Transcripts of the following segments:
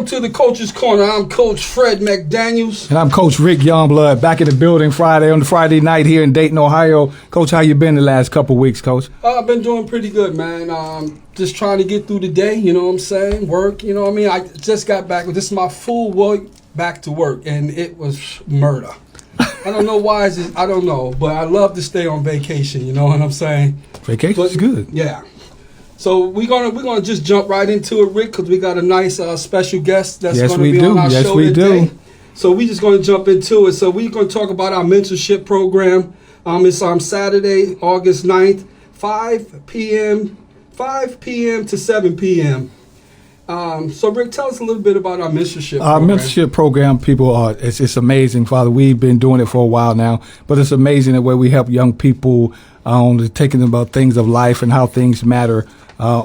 to the Coach's Corner. I'm Coach Fred McDaniels. And I'm Coach Rick Youngblood, back in the building on the Friday night here in Dayton, Ohio. Coach, how you been the last couple weeks, Coach? I've been doing pretty good, man. Just trying to get through the day, you know what I'm saying? Work, you know what I mean? I just got back. This is my full week back to work, and it was murder. I don't know why. I don't know, but I love to stay on vacation, you know what I'm saying? Vacation's good. Yeah. So we're gonna just jump right into it, Rick, because we got a nice special guest that's going to be on our show today. So we just going to jump into it. So we're going to talk about our mentorship program. It's on Saturday, August 9th, 5 p.m. to 7 p.m. So Rick, tell us a little bit about our mentorship program. Our mentorship program, people, it's amazing, Father. We've been doing it for a while now, but it's amazing the way we help young people taking them about things of life and how things matter.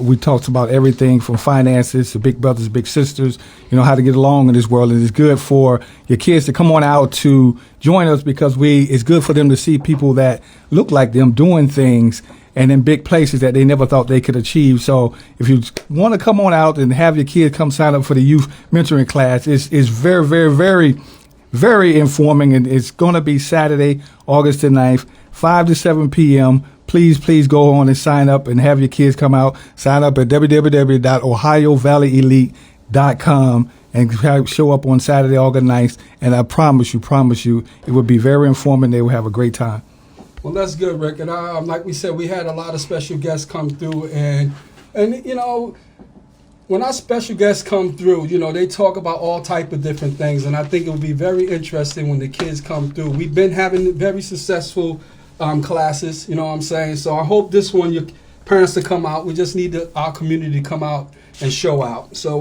We talked about everything from finances to big brothers, big sisters, you know, how to get along in this world. And it's good for your kids to come on out to join us because it's good for them to see people that look like them doing things and in big places that they never thought they could achieve. So if you want to come on out and have your kids come sign up for the youth mentoring class, it's very, very, very, very informing. And it's going to be Saturday, August the 9th, 5 to 7 p.m. Please go on and sign up and have your kids come out. Sign up at www.ohiovalleyelite.com and show up on Saturday, August 9th. And I promise you, it will be very informative. They will have a great time. Well, that's good, Rick. And like we said, we had a lot of special guests come through. And you know, when our special guests come through, you know, they talk about all type of different things. And I think it will be very interesting when the kids come through. We've been having very successful classes, you know what I'm saying? So I hope this one, your parents to come out. We just need our community to come out and show out. So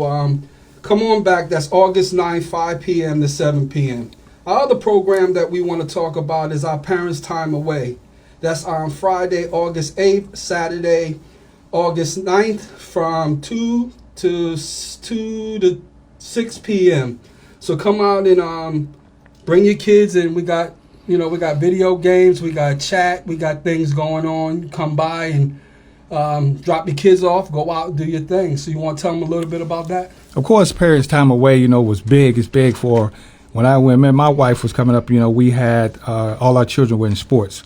come on back. That's August 9th, 5 p.m. to 7 p.m. Our other program that we want to talk about is our Parents' Time Away. That's on Friday, August 8th, Saturday, August 9th from 2 to 6 p.m. So come out and bring your kids, and we got video games, we got chat, we got things going on. Come by and drop your kids off, go out and do your thing. So you want to tell them a little bit about that? Of course, Parents' Time Away, you know, was big. It's big for when my wife was coming up, you know, we had all our children were in sports.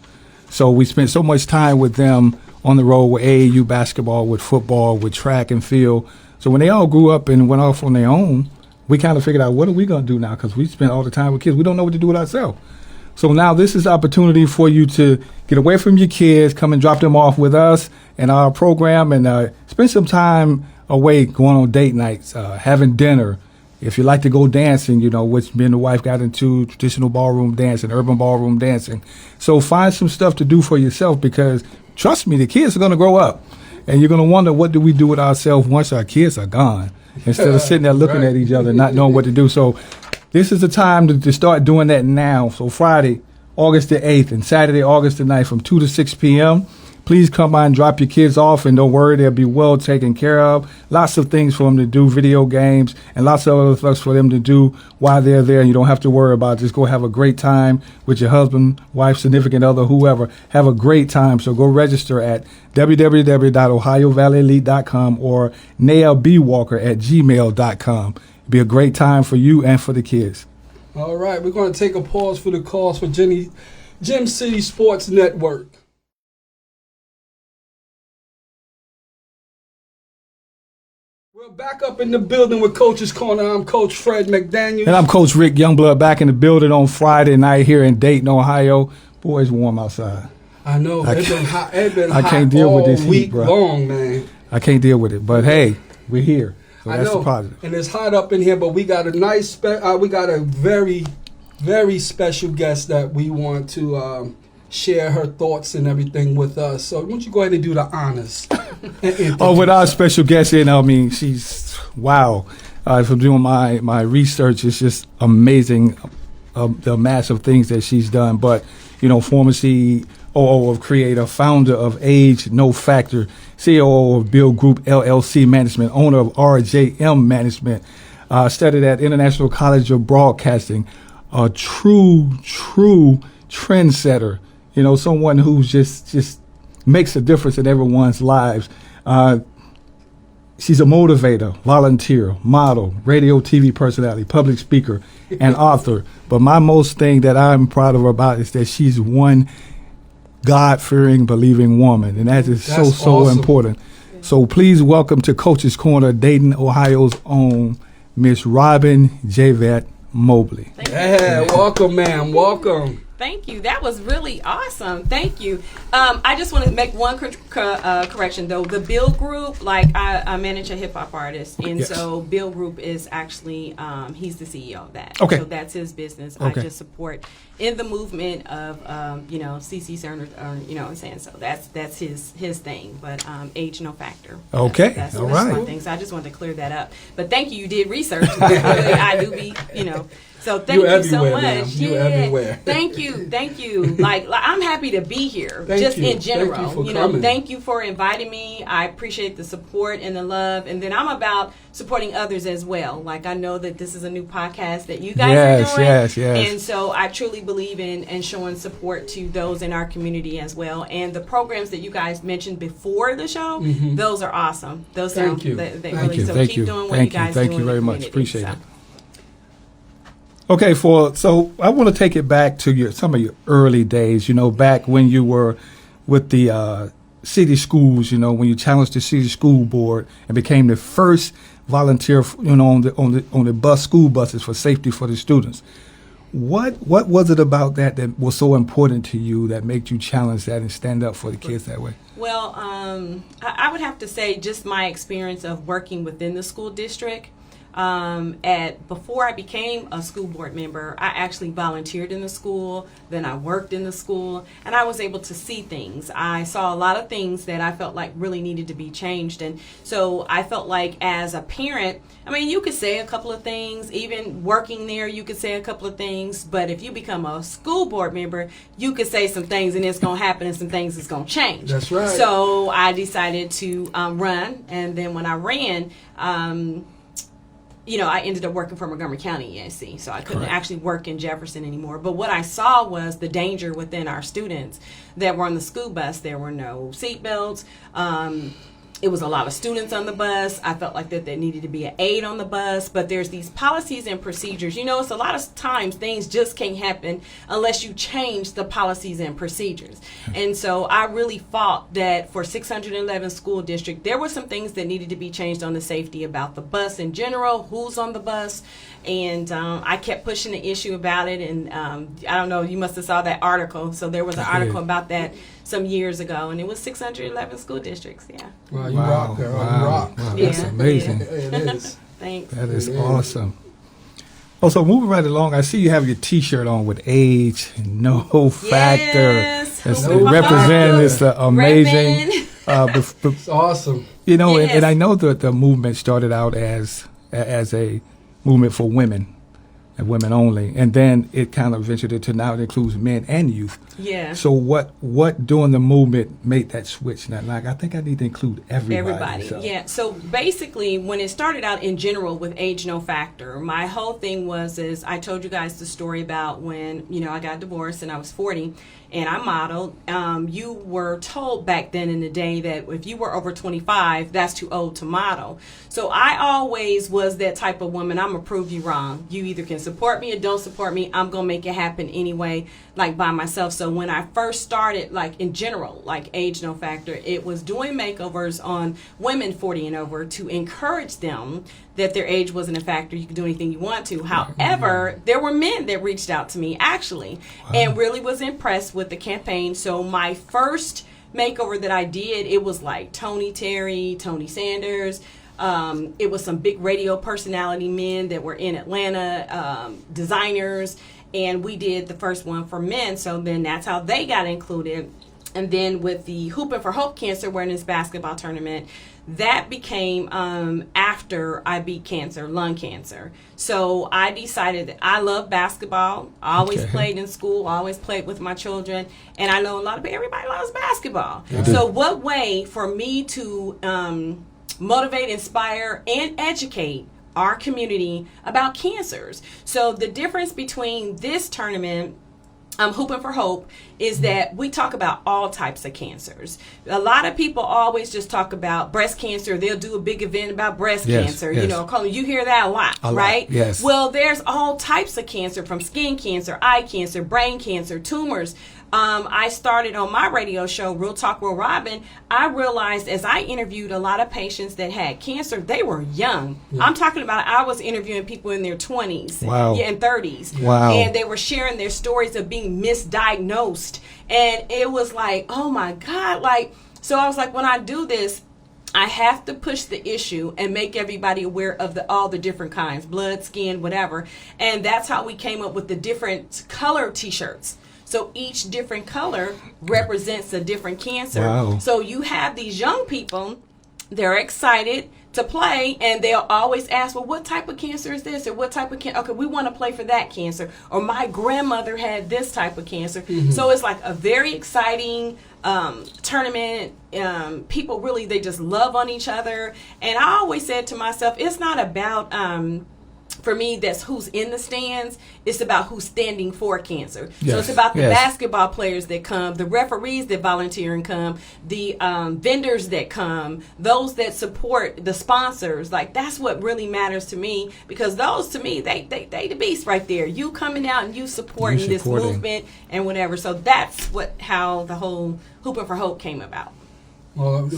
So we spent so much time with them on the road with AAU basketball, with football, with track and field. So when they all grew up and went off on their own, we kind of figured out, what are we going to do now? Because we spent all the time with kids. We don't know what to do with ourselves. So now this is opportunity for you to get away from your kids, come and drop them off with us and our program, and spend some time away going on date nights, having dinner. If you like to go dancing, you know, which me and the wife got into, traditional ballroom dancing, urban ballroom dancing. So find some stuff to do for yourself because, trust me, the kids are going to grow up. And you're going to wonder, what do we do with ourselves once our kids are gone? Instead of sitting there looking at each other, not knowing what to do. So this is the time to start doing that now. So Friday, August the 8th, and Saturday, August the 9th from 2 to 6 p.m. Please come by and drop your kids off, and don't worry, they'll be well taken care of. Lots of things for them to do, video games, and lots of other things for them to do while they're there. And you don't have to worry about it. Just go have a great time with your husband, wife, significant other, whoever. Have a great time. So go register at www.ohiovalleyelite.com or nailbwalker@gmail.com. It'll be a great time for you and for the kids. All right, we're going to take a pause for the calls for Gem City Sports Network. We're back up in the building with Coach's Corner. I'm Coach Fred McDaniels. And I'm Coach Rick Youngblood, back in the building on Friday night here in Dayton, Ohio. Boy, it's warm outside. I know. It's been hot. It's been hot can't deal all with this week heat, bro. long, man. I can't deal with it. But, hey, we're here. So I that's know. the positive. And it's hot up in here, but we got a we got a very, very special guest that we want to share her thoughts and everything with us. So why don't you go ahead and do the honors? With our special guest in, I mean, she's, wow. From doing my research, it's just amazing the massive things that she's done. But, you know, former CEO of Creator, founder of Age No Factor, COO of Bill Group LLC Management, owner of RJM Management, studied at International College of Broadcasting, a true trendsetter. You know, someone who just makes a difference in everyone's lives. she's a motivator, volunteer, model, radio, TV personality, public speaker, and author. But my most thing that I'm proud of her about is that she's one God-fearing, believing woman, and that is so awesome. important. So please welcome to Coach's Corner, Dayton, Ohio's own Miss Robin Javette Mobley. Yeah, welcome, ma'am. Welcome. Thank you. That was really awesome. Thank you. I just want to make one correction, though. The Bill Group, like I manage a hip hop artist, and Yes. so Bill Group is actually he's the CEO of that. Okay. So that's his business. Okay. I just support in the movement of CC Cerner, you know what I'm saying. So that's his thing. But age no factor. Okay. That's All my right. thing. So I just wanted to clear that up. But thank you. You did research. I do be, So thank you so everywhere, much. ma'am. You everywhere. Thank you. Like I'm happy to be here. Thank just you. in general. Thank you for coming. Thank you for inviting me. I appreciate the support and the love. And then I'm about supporting others as well. Like I know that this is a new podcast that you guys Yes, are doing. yes. And so I truly believe in showing support to those in our community as well. And the programs that you guys mentioned before the show, those are awesome. Those Thank sound you. they Thank really you. so Thank keep you. doing what Thank you you. guys Thank do you in the very much. community. Appreciate So. it. Okay, so I want to take it back to some of your early days. Back when you were with the city schools. When you challenged the city school board and became the first volunteer. On the school buses for safety for the students. What was it about that was so important to you that made you challenge that and stand up for the kids that way? Well, I would have to say just my experience of working within the school district. Before I became a school board member, I actually volunteered in the school, then I worked in the school, and I was able to see things. I saw a lot of things that I felt like really needed to be changed. And so I felt like as a parent, you could say a couple of things, even working there, you could say a couple of things, but if you become a school board member, you could say some things and it's going to happen and some things is going to change. That's right. So I decided to run, and then when I ran, I ended up working for Montgomery County ESC, so I couldn't Correct. actually work in Jefferson anymore. But what I saw was the danger within our students that were on the school bus. There were no seatbelts. It was a lot of students on the bus. I felt like that there needed to be an aide on the bus, but there's these policies and procedures. It's a lot of times things just can't happen unless you change the policies and procedures. And so I really fought that for 611 school district, there were some things that needed to be changed on the safety about the bus in general, who's on the bus. And I kept pushing the issue about it. And I don't know, you must have saw that article. So there was an article about that some years ago, and it was 611 school districts. Yeah. Wow, you rock, girl. You rock. Wow, Yeah, that's amazing. It is. Thanks. That is It is. awesome. Oh, so moving right along, I see you have your T-shirt on with age no factor. Yes. It's No representing. It's amazing. Reppin'. It's awesome. Yes. And I know that the movement started out as a movement for women and women only, and then it kind of ventured into now it includes men and youth. Yeah. So what during the movement made that switch? Now, like I think I need to include everybody. So. Yeah. So basically, when it started out in general with age no factor, my whole thing is I told you guys the story about when I got divorced and I was 40 and I modeled. You were told back then in the day that if you were over 25, that's too old to model. So I always was that type of woman. I'm gonna prove you wrong. You either can support me or don't support me. I'm gonna make it happen anyway, like by myself. So when I first started, like in general, like age no factor, it was doing makeovers on women 40 and over to encourage them that their age wasn't a factor. You can do anything you want to. However, there were men that reached out to me actually and really was impressed with the campaign. So my first makeover that I did, it was like Tony Terry, Tony Sanders. It was some big radio personality men that were in Atlanta, designers, and we did the first one for men. So then that's how they got included. And then with the Hooping for Hope Cancer Awareness Basketball Tournament, that became after I beat cancer, lung cancer. So I decided that I love basketball. I always played in school, always played with my children, and I know everybody loves basketball. So what way for me to motivate, inspire, and educate our community about cancers? So the difference between this tournament Hooping for Hope is that we talk about all types of cancers. A lot of people always just talk about breast cancer. They'll do a big event about breast cancer. Yes. You know, Colin, you hear that a lot, right? Yes. Well, there's all types of cancer, from skin cancer, eye cancer, brain cancer, tumors. I started on my radio show, Real Talk with Robin. I realized as I interviewed a lot of patients that had cancer, they were young. I'm talking about, I was interviewing people in their 20s and 30s. Wow. And they were sharing their stories of being misdiagnosed. And it was like, oh my God. Like, so I was like, when I do this, I have to push the issue and make everybody aware of all the different kinds, blood, skin, whatever. And that's how we came up with the different color t-shirts. So each different color represents a different cancer. Wow. So you have these young people, they're excited to play, and they'll always ask, well, what type of cancer is this? Or what type of cancer? Okay, we want to play for that cancer. Or my grandmother had this type of cancer. So it's like a very exciting tournament. People really, they just love on each other. And I always said to myself, it's not about... for me, that's who's in the stands. It's about who's standing for cancer. Yes. So it's about the Yes. basketball players that come, the referees that volunteer and come, the vendors that come, those that support, the sponsors. Like, that's what really matters to me, because those, to me, they the beast right there. You coming out and you supporting this movement and whatever. So that's how the whole Hooping for Hope came about. Well,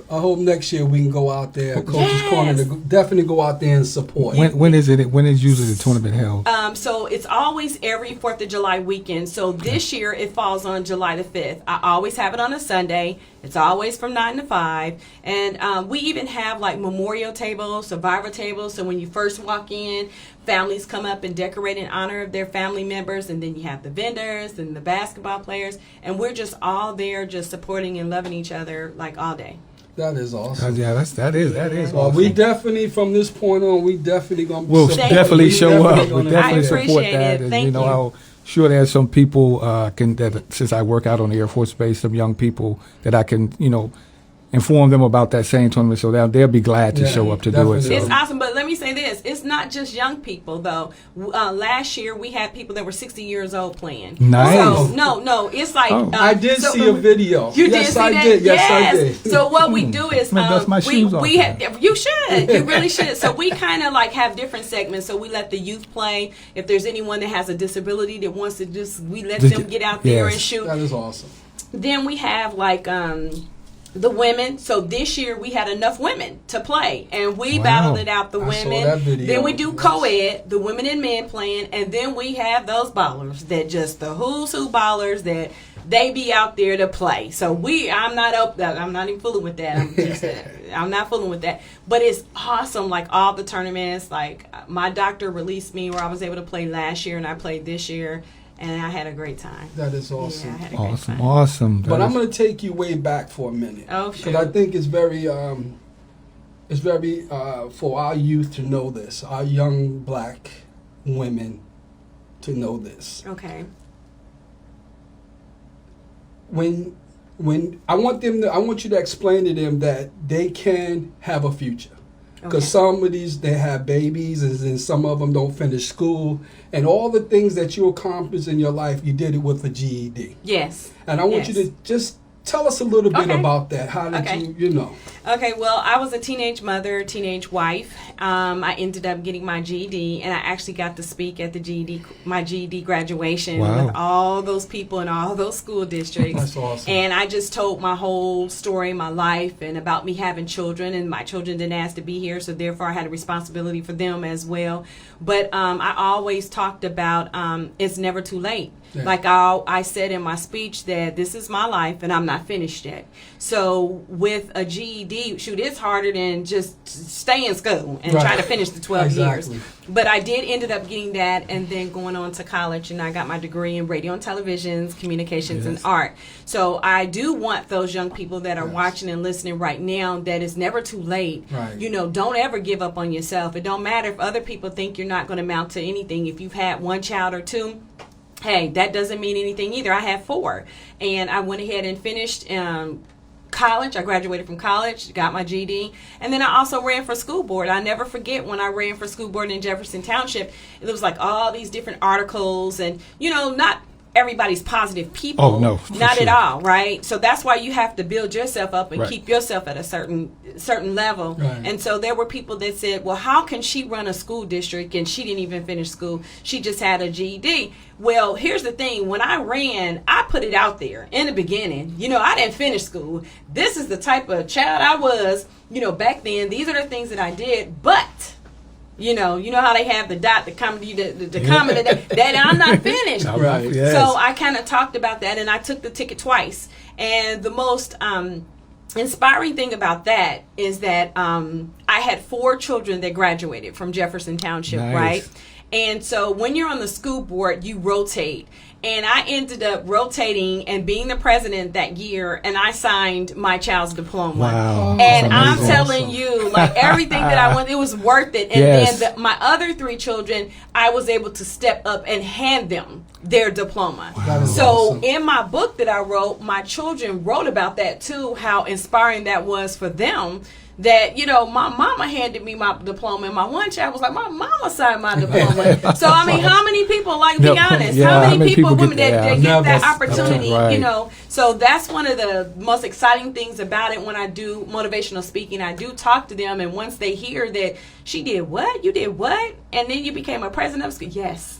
I hope next year we can go out there, Coach's Yes. Corner, to definitely go out there and support. When is it? When is usually the tournament held? So it's always every 4th of July weekend. So this year it falls on July the 5th. I always have it on a Sunday. It's always from 9 to 5. And we even have like memorial tables, survivor tables. So when you first walk in, families come up and decorate in honor of their family members. And then you have the vendors and the basketball players. And we're just all there just supporting and loving each other like all day. That is awesome. Yeah, that is. Well, awesome. we definitely, from this point on, we definitely going to We'll definitely show up. We'll We'll definitely I support appreciate that. it. And, Thank you. I'm sure there's some people that since I work out on the Air Force Base, some young people that I can, inform them about that same tournament, so they'll be glad to show up to do it. definitely. So. It's awesome, but let me say this. It's not just young people, though. Last year, we had people that were 60 years old playing. Nice. So, no. It's like... Oh. I did see a video. You Yes, did see I that? did. Yes, I did. So what we do is... I'm gonna dust my shoes off now. You should. You really should. So we kind of like have different segments. So we let the youth play. If there's anyone that has a disability that wants to we let them get out there Yes. and shoot. That is awesome. Then we have like... the women. So this year we had enough women to play, and we Wow. battled it out. The I saw women. that video. Then we do Yes. co-ed, the women and men playing, and then we have those ballers that just the who's who ballers that they be out there to play. So I'm not even fooling with that. I'm not fooling with that. But it's awesome. Like all the tournaments. Like my doctor released me where I was able to play last year, and I played this year. And I had a great time. That is awesome. Yeah, I had a great time. Awesome. But I'm going to take you way back for a minute. Oh, sure. Because I think it's very for our youth to know this, our young black women to know this. Okay. When I want you to explain to them that they can have a future. Because some of these, they have babies, and then some of them don't finish school. And all the things that you accomplished in your life, you did it with a GED. Yes. And I want you to just tell us a little bit Okay. about that. How did you know? Okay, well, I was a teenage mother, teenage wife. I ended up getting my GED, and I actually got to speak at my GED graduation Wow. with all those people in all those school districts. That's awesome. And I just told my whole story, my life, and about me having children, and my children didn't ask to be here, so therefore I had a responsibility for them as well. But I always talked about it's never too late. Yeah. Like I said in my speech that this is my life and I'm not finished yet. So with a GED, shoot, it's harder than just stay in school and try to finish the 12 years. But I did ended up getting that and then going on to college, and I got my degree in radio and televisions, communications, and art. So I do want those young people that are watching and listening right now that it's never too late. Right. You know, don't ever give up on yourself. It don't matter if other people think you're not going to amount to anything. If you've had one child or two, hey, that doesn't mean anything either. I had 4, and I went ahead and finished college. I graduated from college, got my GED, and then I also ran for school board. I never forget when I ran for school board in Jefferson Township. It was like all these different articles, and not everybody's positive people. Oh, no, for not at sure. all, right? So that's why you have to build yourself up and Right. keep yourself at a certain level. Right. And so there were people that said, well, how can she run a school district and she didn't even finish school? She just had a GED. Well, here's the thing. When I ran, I put it out there in the beginning. You know, I didn't finish school. This is the type of child I was, you know, back then. These are the things that I did. But, you know how they have the dot, the comedy, the comment that I'm not finished. All Right. Yes. So I kind of talked about that, and I took the ticket twice. And the most inspiring thing about that is that I had 4 children that graduated from Jefferson Township, Nice. right? And so when you're on the school board, you rotate. And I ended up rotating and being the president that year, and I signed my child's diploma. Wow. And That's I'm amazing. telling you, like, everything that I went, it was worth it. And Yes. then my other 3 children, I was able to step up and hand them their diploma. That is So awesome. in my book that I wrote, my children wrote about that too, how inspiring that was for them. That, you know, my mama handed me my diploma, and my one child was like, my mama signed my diploma. So, I mean, how many people, like, be No, honest, yeah, how many people, get women that that? get that Never. opportunity, Right. you know? So that's one of the most exciting things about it when I do motivational speaking. I do talk to them, and once they hear that she did what? You did what? And then you became a president of school. Yes.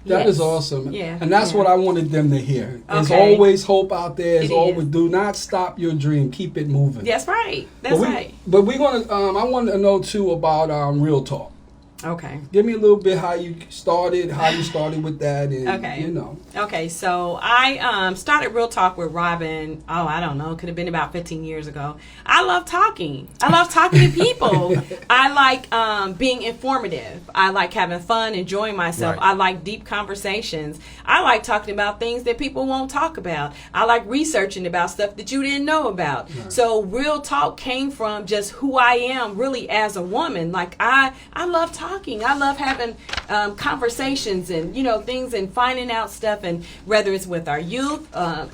That Yes. is awesome. Yeah. And that's Yeah. what I wanted them to hear. There's Okay. always hope out there. There's It always, is. do not stop your dream. Keep it moving. That's right. That's right. But we're going to, I want to know too about Real Talk. Okay. Give me a little bit how you started with that, and Okay. you know. Okay, so I started Real Talk with Robin, I don't know, could have been about 15 years ago. I love talking. I love talking to people. I like being informative. I like having fun, enjoying myself. Right. I like deep conversations. I like talking about things that people won't talk about. I like researching about stuff that you didn't know about. So Real Talk came from just who I am really as a woman. Like I love talking. I love having conversations and, you know, things and finding out stuff, and whether it's with our youth,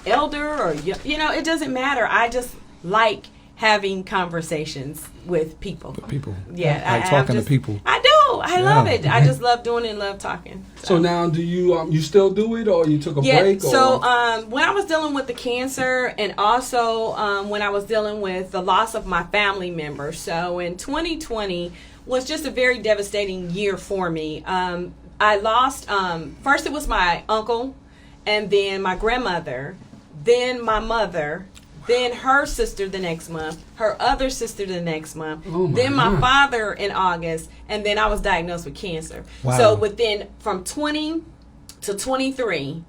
elder, or, you know, it doesn't matter. I just like having conversations with people. People. Yeah. Like talking to people. I do. I love Yeah. it. I just love doing it and love talking. So now, do you you still do it, or you took a break? Or? So when I was dealing with the cancer, and also when I was dealing with the loss of my family member, so in 2020 was just a very devastating year for me. I lost, first it was my uncle, and then my grandmother, then my mother, then her sister the next month, her other sister the next month, Oh my then my God. father in August, and then I was diagnosed with cancer. Wow. So within, from 20 to 23,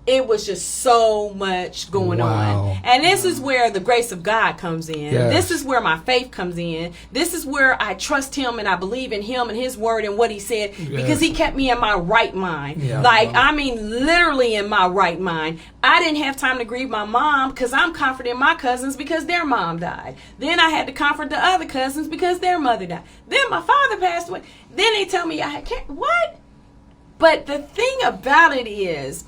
it was just so much going Wow. on. And this is where the grace of God comes in. Yes. This is where my faith comes in. This is where I trust him and I believe in him and his word and what he said, because he kept me in my right mind. Yeah. Like, I mean, literally in my right mind. I didn't have time to grieve my mom because I'm comforting my cousins because their mom died. Then I had to comfort the other cousins because their mother died. Then my father passed away. Then they tell me I had cancer. What? But the thing about it is,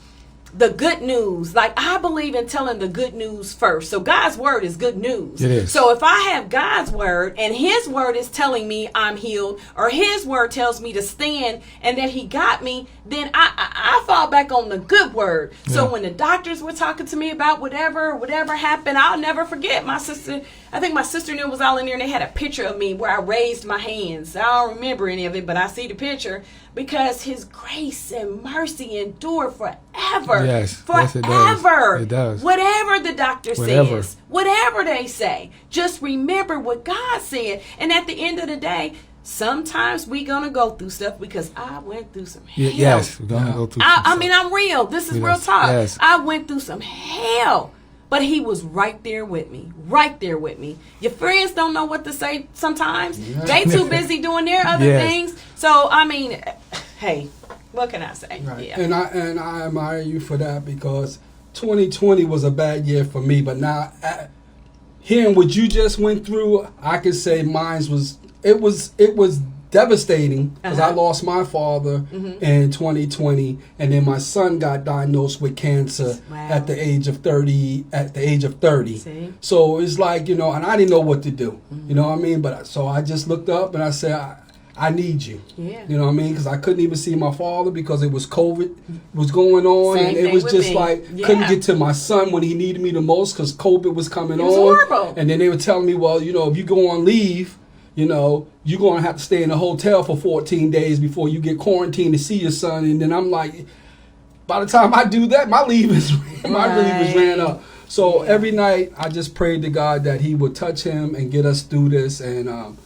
the good news, like, I believe in telling the good news first. So God's word is good news. It is. So if I have God's word and his word is telling me I'm healed, or his word tells me to stand and that he got me, then I fall back on the good word. So Yeah. when the doctors were talking to me about whatever happened, I'll never forget my sister. I think my sister and them was all in there, and they had a picture of me where I raised my hands. I don't remember any of it, but I see the picture, because his grace and mercy endure forever. Yes. Forever. Yes, it does. It does. Whatever the doctor Whatever. says, whatever they say, just remember what God said. And at the end of the day, sometimes we gonna go through stuff, because I went through some hell. Yes, we're gonna go through. I some mean, stuff. I'm real. This is Yes, real talk. yes. I went through some hell, but he was right there with me. Right there with me. Your friends don't know what to say sometimes. They too busy doing their other Yes. things. So, I mean, hey, what can I say? Right. Yeah. And I admire you for that, because 2020 was a bad year for me, but now hearing what you just went through, I could say mine was devastating, because I lost my father in 2020, and then my son got diagnosed with cancer Wow. at the age of 30. See? So it's like, you know, and I didn't know what to do. You know what I mean? But so I just looked up and I said, I need you. Yeah. You know what I mean? Because I couldn't even see my father because it was COVID was going on, Same and it thing was with just me. like Yeah. couldn't get to my son when he needed me the most because COVID was coming It was on. horrible. And then they were telling me, well, you know, if you go on leave, you know, you're going to have to stay in a hotel for 14 days before you get quarantined to see your son. And then I'm like, by the time I do that, my leave is ran up. So every night I just prayed to God that he would touch him and get us through this. And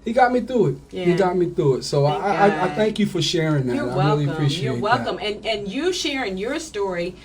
he got me through it. Yeah. He got me through it. So Thank I God. thank you for sharing that. You're I welcome. really appreciate You're welcome. that. And you sharing your story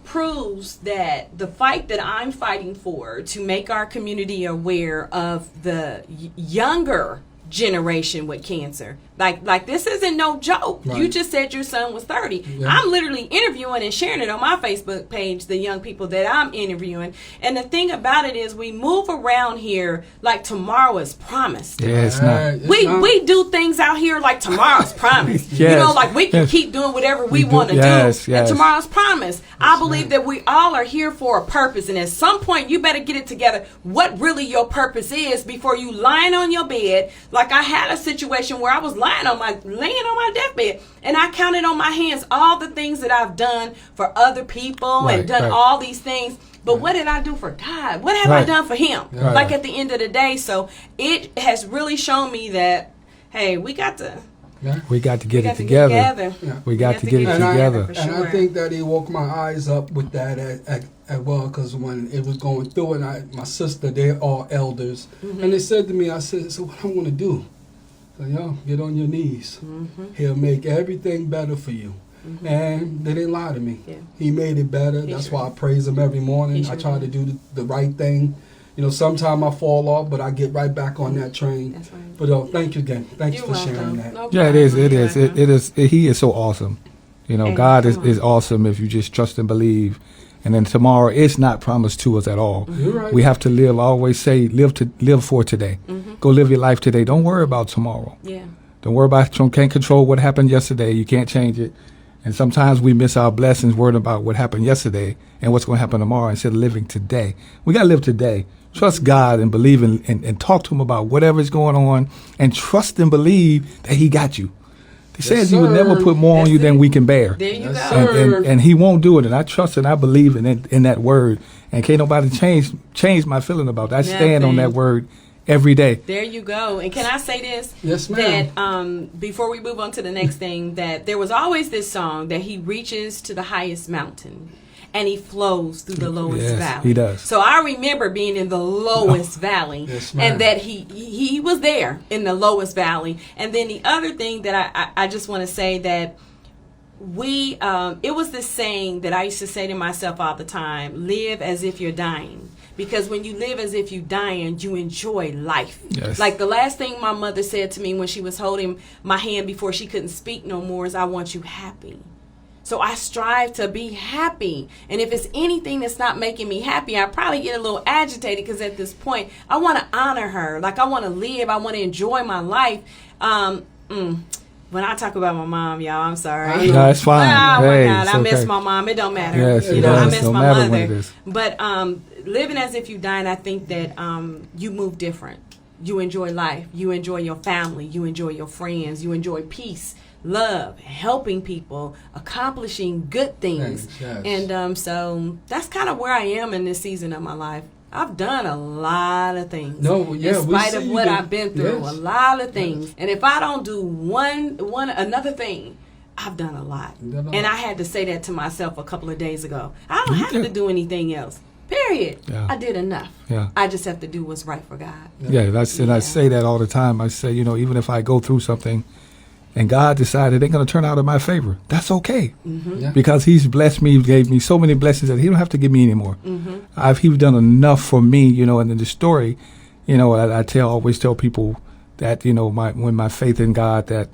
proves that the fight that I'm fighting for to make our community aware of the younger generation with cancer. Like this isn't no joke. Right. You just said your son was 30. Yeah. I'm literally interviewing and sharing it on my Facebook page, the young people that I'm interviewing. And the thing about it is we move around here like tomorrow is promised. Yeah, it's not. It's We not- we do things out here like tomorrow's promised. Yes. You know, like we can Yes. keep doing whatever we We do. want to Yes, do. yes. And tomorrow's promised. I believe that we all are here for a purpose. And at some point, you better get it together what really your purpose is before you lying on your bed. Like I had a situation where I was laying on my deathbed, and I counted on my hands all the things that I've done for other people Right, and done right. all these things. But what did I do for God? What have I Right. done for Him? Right. Like at the end of the day. So it has really shown me that, hey, we got to Yeah. We got to get we it got to together. get together. Yeah. We got to get it And together. for And sure. I think that he woke my eyes up with that as well, because when it was going through, and my sister, they're all elders, and they said to me, I said, so what I'm going to do? So, yo, get on your knees. He'll make everything better for you. And they didn't lie to me. Yeah. He made it better. He That's sure why I praise him every morning. He I sure try to did. do the right thing. You know, sometimes I fall off, but I get right back on that train. That's right. But thank you again. Thanks You're for sharing welcome. that. No Yeah, it is. problem. It is. You're It is. He is so awesome. You know, Hey, God is, come on. is awesome if you just trust and believe. And then tomorrow is not promised to us at all. You're right. We have to live. I always say, live for today. Go live your life today. Don't worry about tomorrow. Yeah. Don't worry about. Can't control what happened yesterday. You can't change it. And sometimes we miss our blessings worrying about what happened yesterday and what's going to happen tomorrow instead of living today. We got to live today. Trust God and believe and talk to him about whatever is going on, and trust and believe that he got you. They said he would never sir. put more on That's you than it. we can bear. There you Yes, go. sir. And he won't do it. And I trust and I believe in that word. And can't nobody change my feeling about that. I stand on Nothing. that word every day. There you go. And can I say this? Yes, ma'am. That before we move on to the next thing, that there was always this song that he reaches to the highest mountain and he flows through the lowest Yes, valley. he does. So I remember being in the lowest valley, Yes, ma'am. and that he was there in the lowest valley. And then the other thing that I just want to say that we it was this saying that I used to say to myself all the time: live as if you're dying. Because when you live as if you're dying, you enjoy life. Yes. Like the last thing my mother said to me when she was holding my hand before she couldn't speak no more is, I want you happy. So I strive to be happy. And if it's anything that's not making me happy, I probably get a little agitated, because at this point, I want to honor her. Like I want to live. I want to enjoy my life. When I talk about my mom, y'all, I'm sorry. No, it's fine. Oh Hey, my God, it's I miss okay. my mom. It don't matter. Yes, it you know, I does. miss No my matter what mother. it is. But living as if you dying, I think that you move different. You enjoy life. You enjoy your family. You enjoy your friends. You enjoy peace, love, helping people, accomplishing good things. Yes. And so that's kind of where I am in this season of my life. I've done a lot of things. No, yeah, in we spite see of you what do. I've been through, Yes. a lot of things. And if I don't do another thing, I've done a lot. You've done a And lot. I had to say that to myself a couple of days ago. I don't have Yeah. to do anything else. Period. Yeah. I did enough. Yeah. I just have to do what's right for God. Yeah, and I Yeah. say that all the time. I say, even if I go through something and God decided it ain't going to turn out in my favor, that's okay. Yeah. Because he's blessed me, gave me so many blessings that he don't have to give me anymore. He's done enough for me, and in the story, I always tell people that, when my faith in God, that,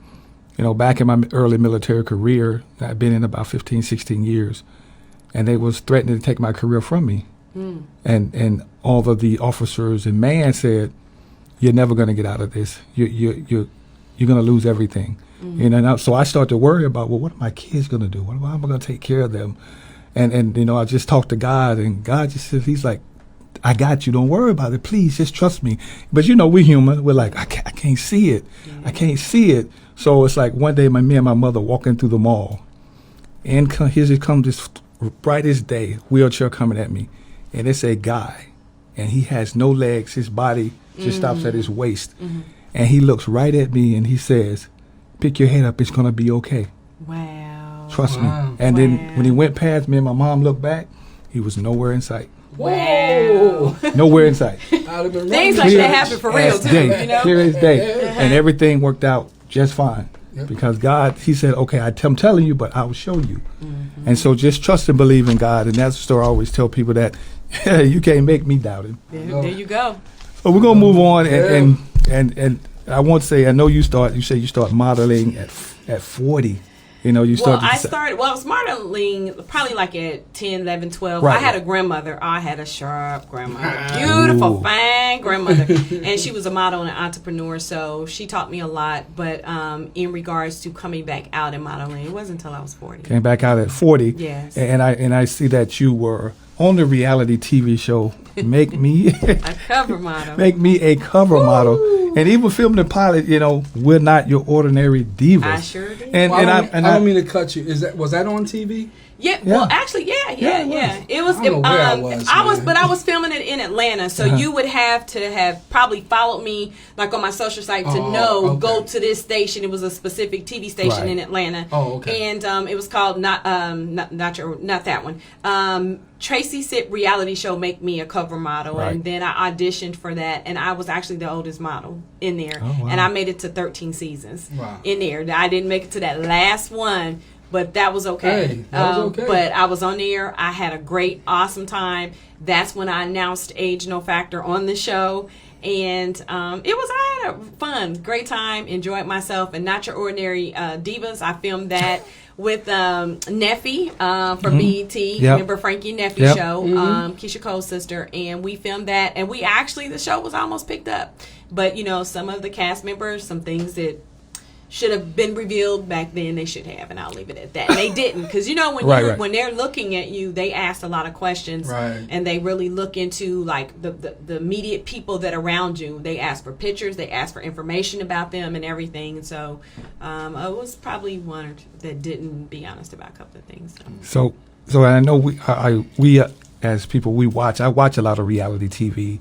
back in my early military career, I've been in about 15, 16 years, and they was threatening to take my career from me. And all of the officers and man said, you're never going to get out of this. You're going to lose everything. So I started to worry about, well, what are my kids going to do? How am I going to take care of them? And I just talked to God, and God just said, he's like, I got you. Don't worry about it. Please, just trust me. But we're human. We're like, I can't see it. I can't see it. So it's like one day, me and my mother walking through the mall, and here comes this brightest day, wheelchair coming at me, and it's a guy, and he has no legs. His body just stops at his waist, and he looks right at me, and he says, "Pick your head up. It's gonna be okay. Wow. Trust me." Wow. And then when he went past me and my mom looked back, he was nowhere in sight. Whoa. Nowhere in sight. I'd have been Things running. like that happen for real as too, day, you know? clear as day, and everything worked out just fine. Yep. Because God, He said, "Okay, I'm telling you, but I will show you." And so just trust and believe in God, and that's the story I always tell people, that you can't make me doubt Him. There you go. So we're gonna move on, and I want to say, I know you said you start modeling at 40. You know, you Well, started. I was modeling probably like at 10, 11, 12. Right. I had a grandmother. I had a sharp grandmother. Beautiful, Ooh. fine grandmother. And she was a model and an entrepreneur, so she taught me a lot. But in regards to coming back out and modeling, it wasn't until I was 40. Came back out at 40. Yes. And I see that you were on the reality TV show Make Me A cover model. Make Me a Cover Model. And even filming the pilot, you know, We're Not Your Ordinary Divas. I sure did. And, Well, and I don't mean to cut you. Was that on TV? Yeah, Yeah. well, actually, yeah. It was. I don't know where I was, man. but I was filming it in Atlanta, so you would have to have probably followed me, like on my social site, to okay. go to this station. It was a specific TV station Right. in Atlanta. Oh, okay. And it was called not that one. Tracy Sipp reality show Make Me a Cover Model, Right. and then I auditioned for that, and I was actually the oldest model in there, Oh, wow. and I made it to 13 seasons Wow. in there. I didn't make it to that last one. But that was okay. Hey, that was okay. But I was on there. I had a great, awesome time. That's when I announced Age No Factor on the show. And I had a fun, great time, enjoyed myself. And Not Your Ordinary Divas, I filmed that with Neffy from BET. Yep. Remember Frankie Neffy Yep. show, Keisha Cole's sister. And we filmed that. And the show was almost picked up. But, you know, some of the cast members, some things that should have been revealed back then, they should have, and I'll leave it at that. And they didn't, because you know when they're looking at you, they ask a lot of questions, Right. and they really look into like the immediate people that are around you. They ask for pictures, they ask for information about them and everything. And so I was probably one or two that didn't be honest about a couple of things. So I know we as people, I watch a lot of reality TV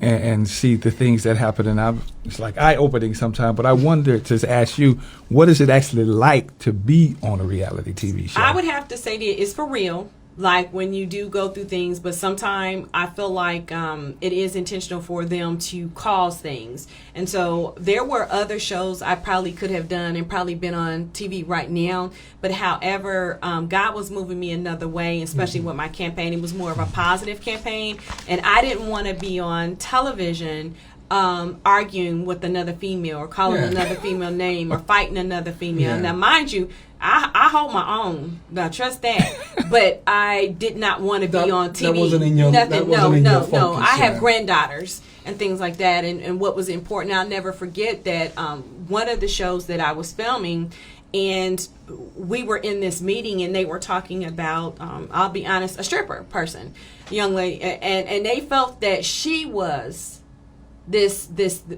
and see the things that happen, and it's like eye-opening sometimes. But I wonder to ask you, what is it actually like to be on a reality TV show? I would have to say that it's for real. Like when you do go through things, but sometimes I feel like it is intentional for them to cause things. And so there were other shows I probably could have done and probably been on TV right now. But however, God was moving me another way, especially with my campaign. It was more of a positive campaign. And I didn't want to be on television arguing with another female or calling another female name or fighting another female. Yeah. Now, mind you, I hold my own. Now, trust that. But I did not want to be on TV. That wasn't in your Nothing. that wasn't in your focus, No. I have yeah. granddaughters and things like that. And what was important, I'll never forget that one of the shows that I was filming, and we were in this meeting, and they were talking about, I'll be honest, a stripper person, young lady, and they felt that she was this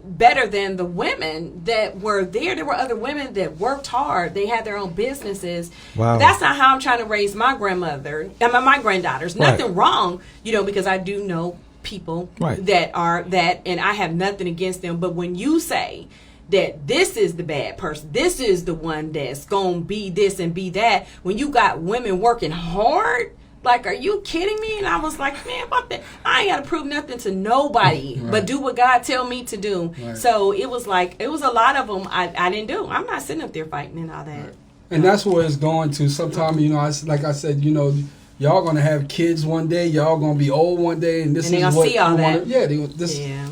better than the women that were there. There were other women that worked hard. They had their own businesses. Wow. That's not how I'm trying to raise my grandmother. My granddaughters. Right. Nothing wrong, because I do know people Right. that are that, and I have nothing against them. But when you say that this is the bad person, this is the one that's gonna be this and be that, when you got women working hard, like, are you kidding me? And I was like, man, fuck that. I ain't got to prove nothing to nobody, but do what God tell me to do. Right. So it was a lot of them I didn't do. I'm not sitting up there fighting and all that. And that's where it's going to. Sometimes, like I said, y'all gonna have kids one day. Y'all gonna be old one day, and this And they is gonna what see all you that. wanna, this Yeah.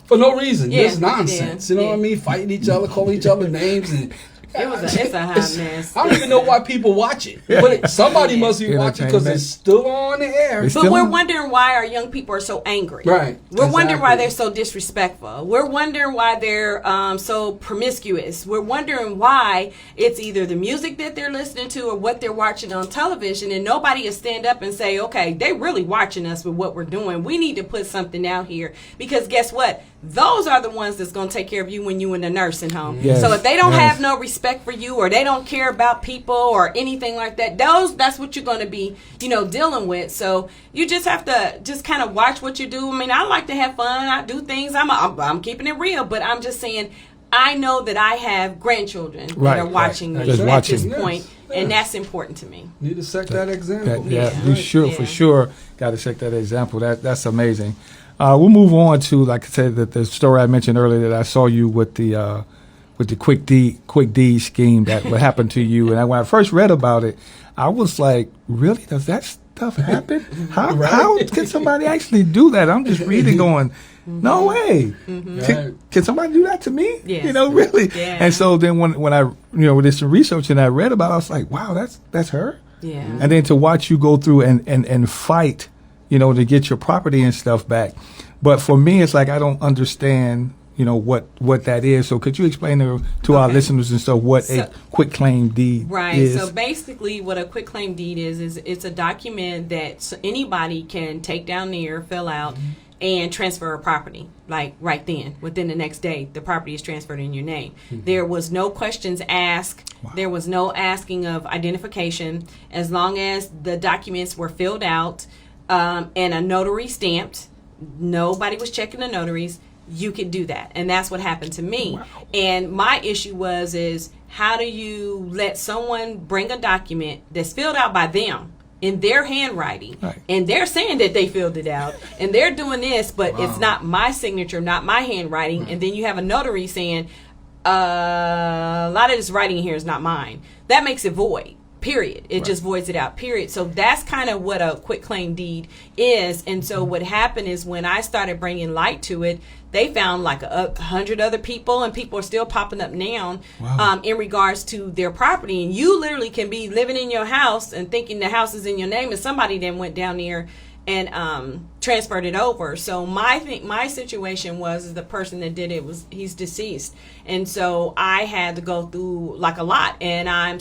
for no reason. Yeah, It's nonsense. yeah, You know what I yeah. mean? Fighting each other, calling each other names, and It's a hot mess. I don't even know why people watch it. But somebody must be watching because it's still on the air. But we're wondering why our young people are so angry. Right. We're wondering why they're so disrespectful. We're wondering why they're so promiscuous. We're wondering why it's either the music that they're listening to or what they're watching on television, and nobody will stand up and say, okay, they really watching us with what we're doing. We need to put something out here, because guess what? Those are the ones that's going to take care of you when you're in the nursing home. Yes. So if they don't have no respect for you, or they don't care about people or anything like that, that's what you're going to be, dealing with. So you just have to just kind of watch what you do. I mean, I like to have fun. I do things. I'm keeping it real, but I'm just saying, I know that I have grandchildren that are watching me at this point, and that's important to me. Need to set that example. You should, for sure, got to set that example. That's amazing. We'll move on to, like I said, the story I mentioned earlier that I saw you with the quick deed scheme that would happen to you. And when I first read about it, I was like, really? Does that stuff happen? How can somebody actually do that? I'm just reading going, no way. Can somebody do that to me? Yes. Really? Yeah. And so then when I, did some research and I read about it, I was like, wow, that's her? Yeah. And then to watch you go through and fight, to get your property and stuff back. But for me, it's like I don't understand, what that is. So could you explain to our listeners and stuff what a quick claim deed is? Right. So basically what a quick claim deed is it's a document that anybody can take down there, fill out, and transfer a property, like right then, within the next day, the property is transferred in your name. There was no questions asked. Wow. There was no asking of identification. As long as the documents were filled out and a notary stamped, nobody was checking the notaries, you could do that. And that's what happened to me. Wow. And my issue is how do you let someone bring a document that's filled out by them in their handwriting, and they're saying that they filled it out, and they're doing this, but it's not my signature, not my handwriting, and then you have a notary saying, a lot of this writing here is not mine. That makes it void. Period. It just voids it out. Period. So that's kind of what a quick claim deed is. And so what happened is when I started bringing light to it, they found like 100 other people, and people are still popping up now in regards to their property. And you literally can be living in your house and thinking the house is in your name, and somebody then went down there and transferred it over. So my situation was the person that did it he's deceased, and so I had to go through like a lot, and I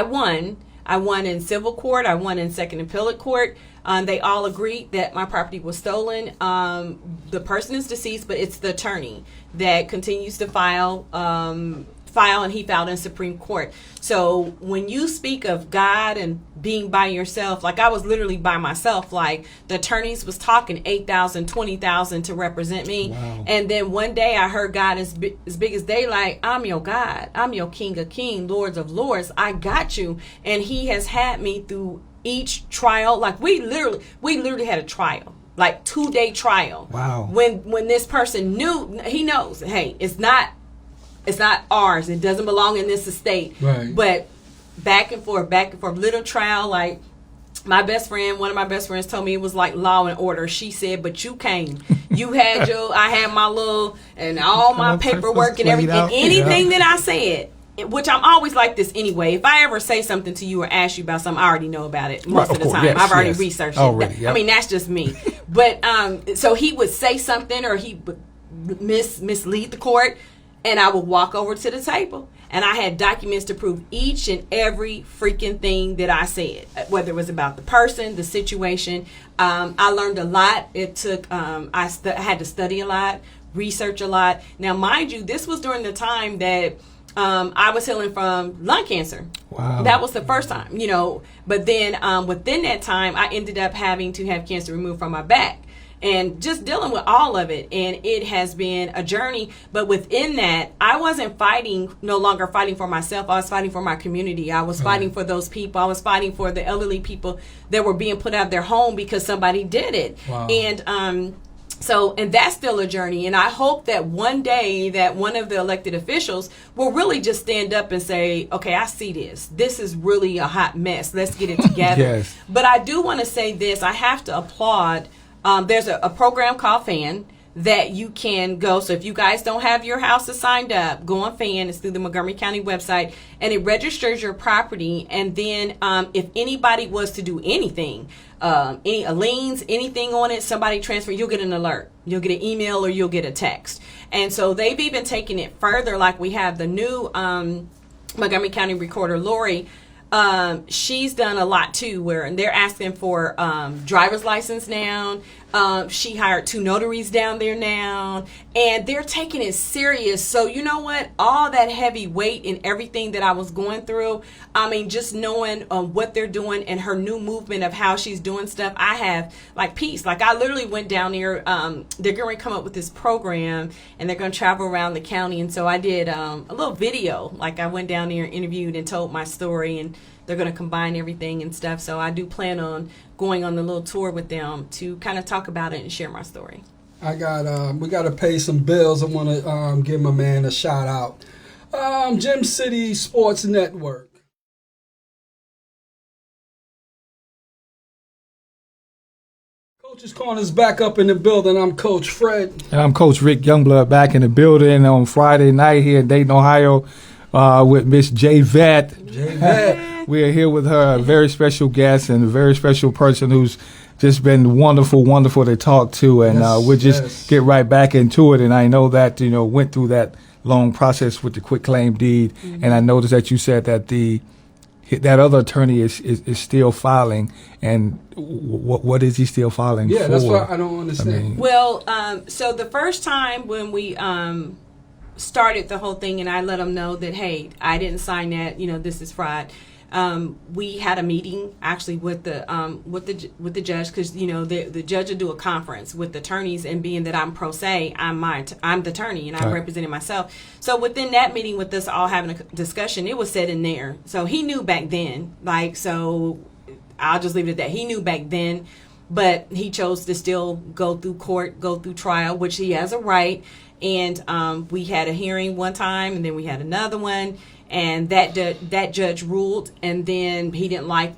won. I won in civil court. I won in second appellate court. They all agreed that my property was stolen. The person is deceased, but it's the attorney that continues to file, and he filed in Supreme Court. So when you speak of God and being by yourself, like I was literally by myself, like the attorneys was talking 8,000, 20,000 to represent me. Wow. And then one day I heard God as big as daylight, I'm your God. I'm your King of Kings, Lords of Lords. I got you. And he has had me through each trial. Like we literally had a trial. Like 2-day trial. Wow. When this person knew, he knows, hey, it's not ours. It doesn't belong in this estate. Right. But back and forth, little trial. Like one of my best friends told me it was like Law and Order. She said, but you came. You had I had my little, and all my paperwork and everything. Anything that I said, which I'm always like this anyway. If I ever say something to you or ask you about something, I already know about it most of the time. I've already researched it. Yep. I mean, that's just me. But so he would say something, or he would mislead the court, and I would walk over to the table, and I had documents to prove each and every freaking thing that I said, whether it was about the person, the situation. I learned a lot. It took, I had to study a lot, research a lot. Now, mind you, this was during the time that I was healing from lung cancer. Wow. That was the first time, But then within that time, I ended up having to have cancer removed from my back. And just dealing with all of it. And it has been a journey. But within that, I wasn't no longer fighting for myself. I was fighting for my community. I was fighting for those people. I was fighting for the elderly people that were being put out of their home because somebody did it. Wow. And and that's still a journey. And I hope that one day that one of the elected officials will really just stand up and say, okay, I see this. This is really a hot mess. Let's get it together. Yes. But I do want to say this. I have to applaud. There's a program called FAN that you can go. So if you guys don't have your houses signed up, go on FAN. It's through the Montgomery County website, and it registers your property. And then if anybody was to do anything, any liens, anything on it, somebody transfer, you'll get an alert. You'll get an email or you'll get a text. And so they've even taken it further. Like we have the new Montgomery County Recorder, Lori. She's done a lot too, where they're asking for driver's license now. She hired 2 notaries down there now, and they're taking it serious. So you know what? All that heavy weight and everything that I was going through, I mean, just knowing what they're doing and her new movement of how she's doing stuff, I have like peace. Like I literally went down there. They're going to come up with this program, and they're going to travel around the county. And so I did a little video. Like I went down there and interviewed and told my story, and they're going to combine everything and stuff. So I do plan on going on the little tour with them to kind of talk about it and share my story. We got to pay some bills. I want to give my man a shout out. Gem City Sports Network. Coach's Corner is back up in the building. I'm Coach Fred. And I'm Coach Rick Youngblood back in the building on Friday night here in Dayton, Ohio, with Miss Javette. We are here with her, a very special guest and a very special person who's just been wonderful to talk to. And we'll just get right back into it. And I know that, went through that long process with the quitclaim deed. Mm-hmm. And I noticed that you said that that other attorney is still filing. And what is he still filing for? Yeah, that's what I don't understand. So the first time when we started the whole thing, and I let them know that, hey, I didn't sign that, this is fraud. We had a meeting actually with the judge, because the judge will do a conference with the attorneys, and being that I'm pro se, I'm the attorney and I'm representing myself. So within that meeting with us all having a discussion, it was said in there. So he knew back then, so I'll just leave it at that. He knew back then, but he chose to still go through court, go through trial, which he has a right. And we had a hearing one time, and then we had another one. And that judge ruled, and then he didn't like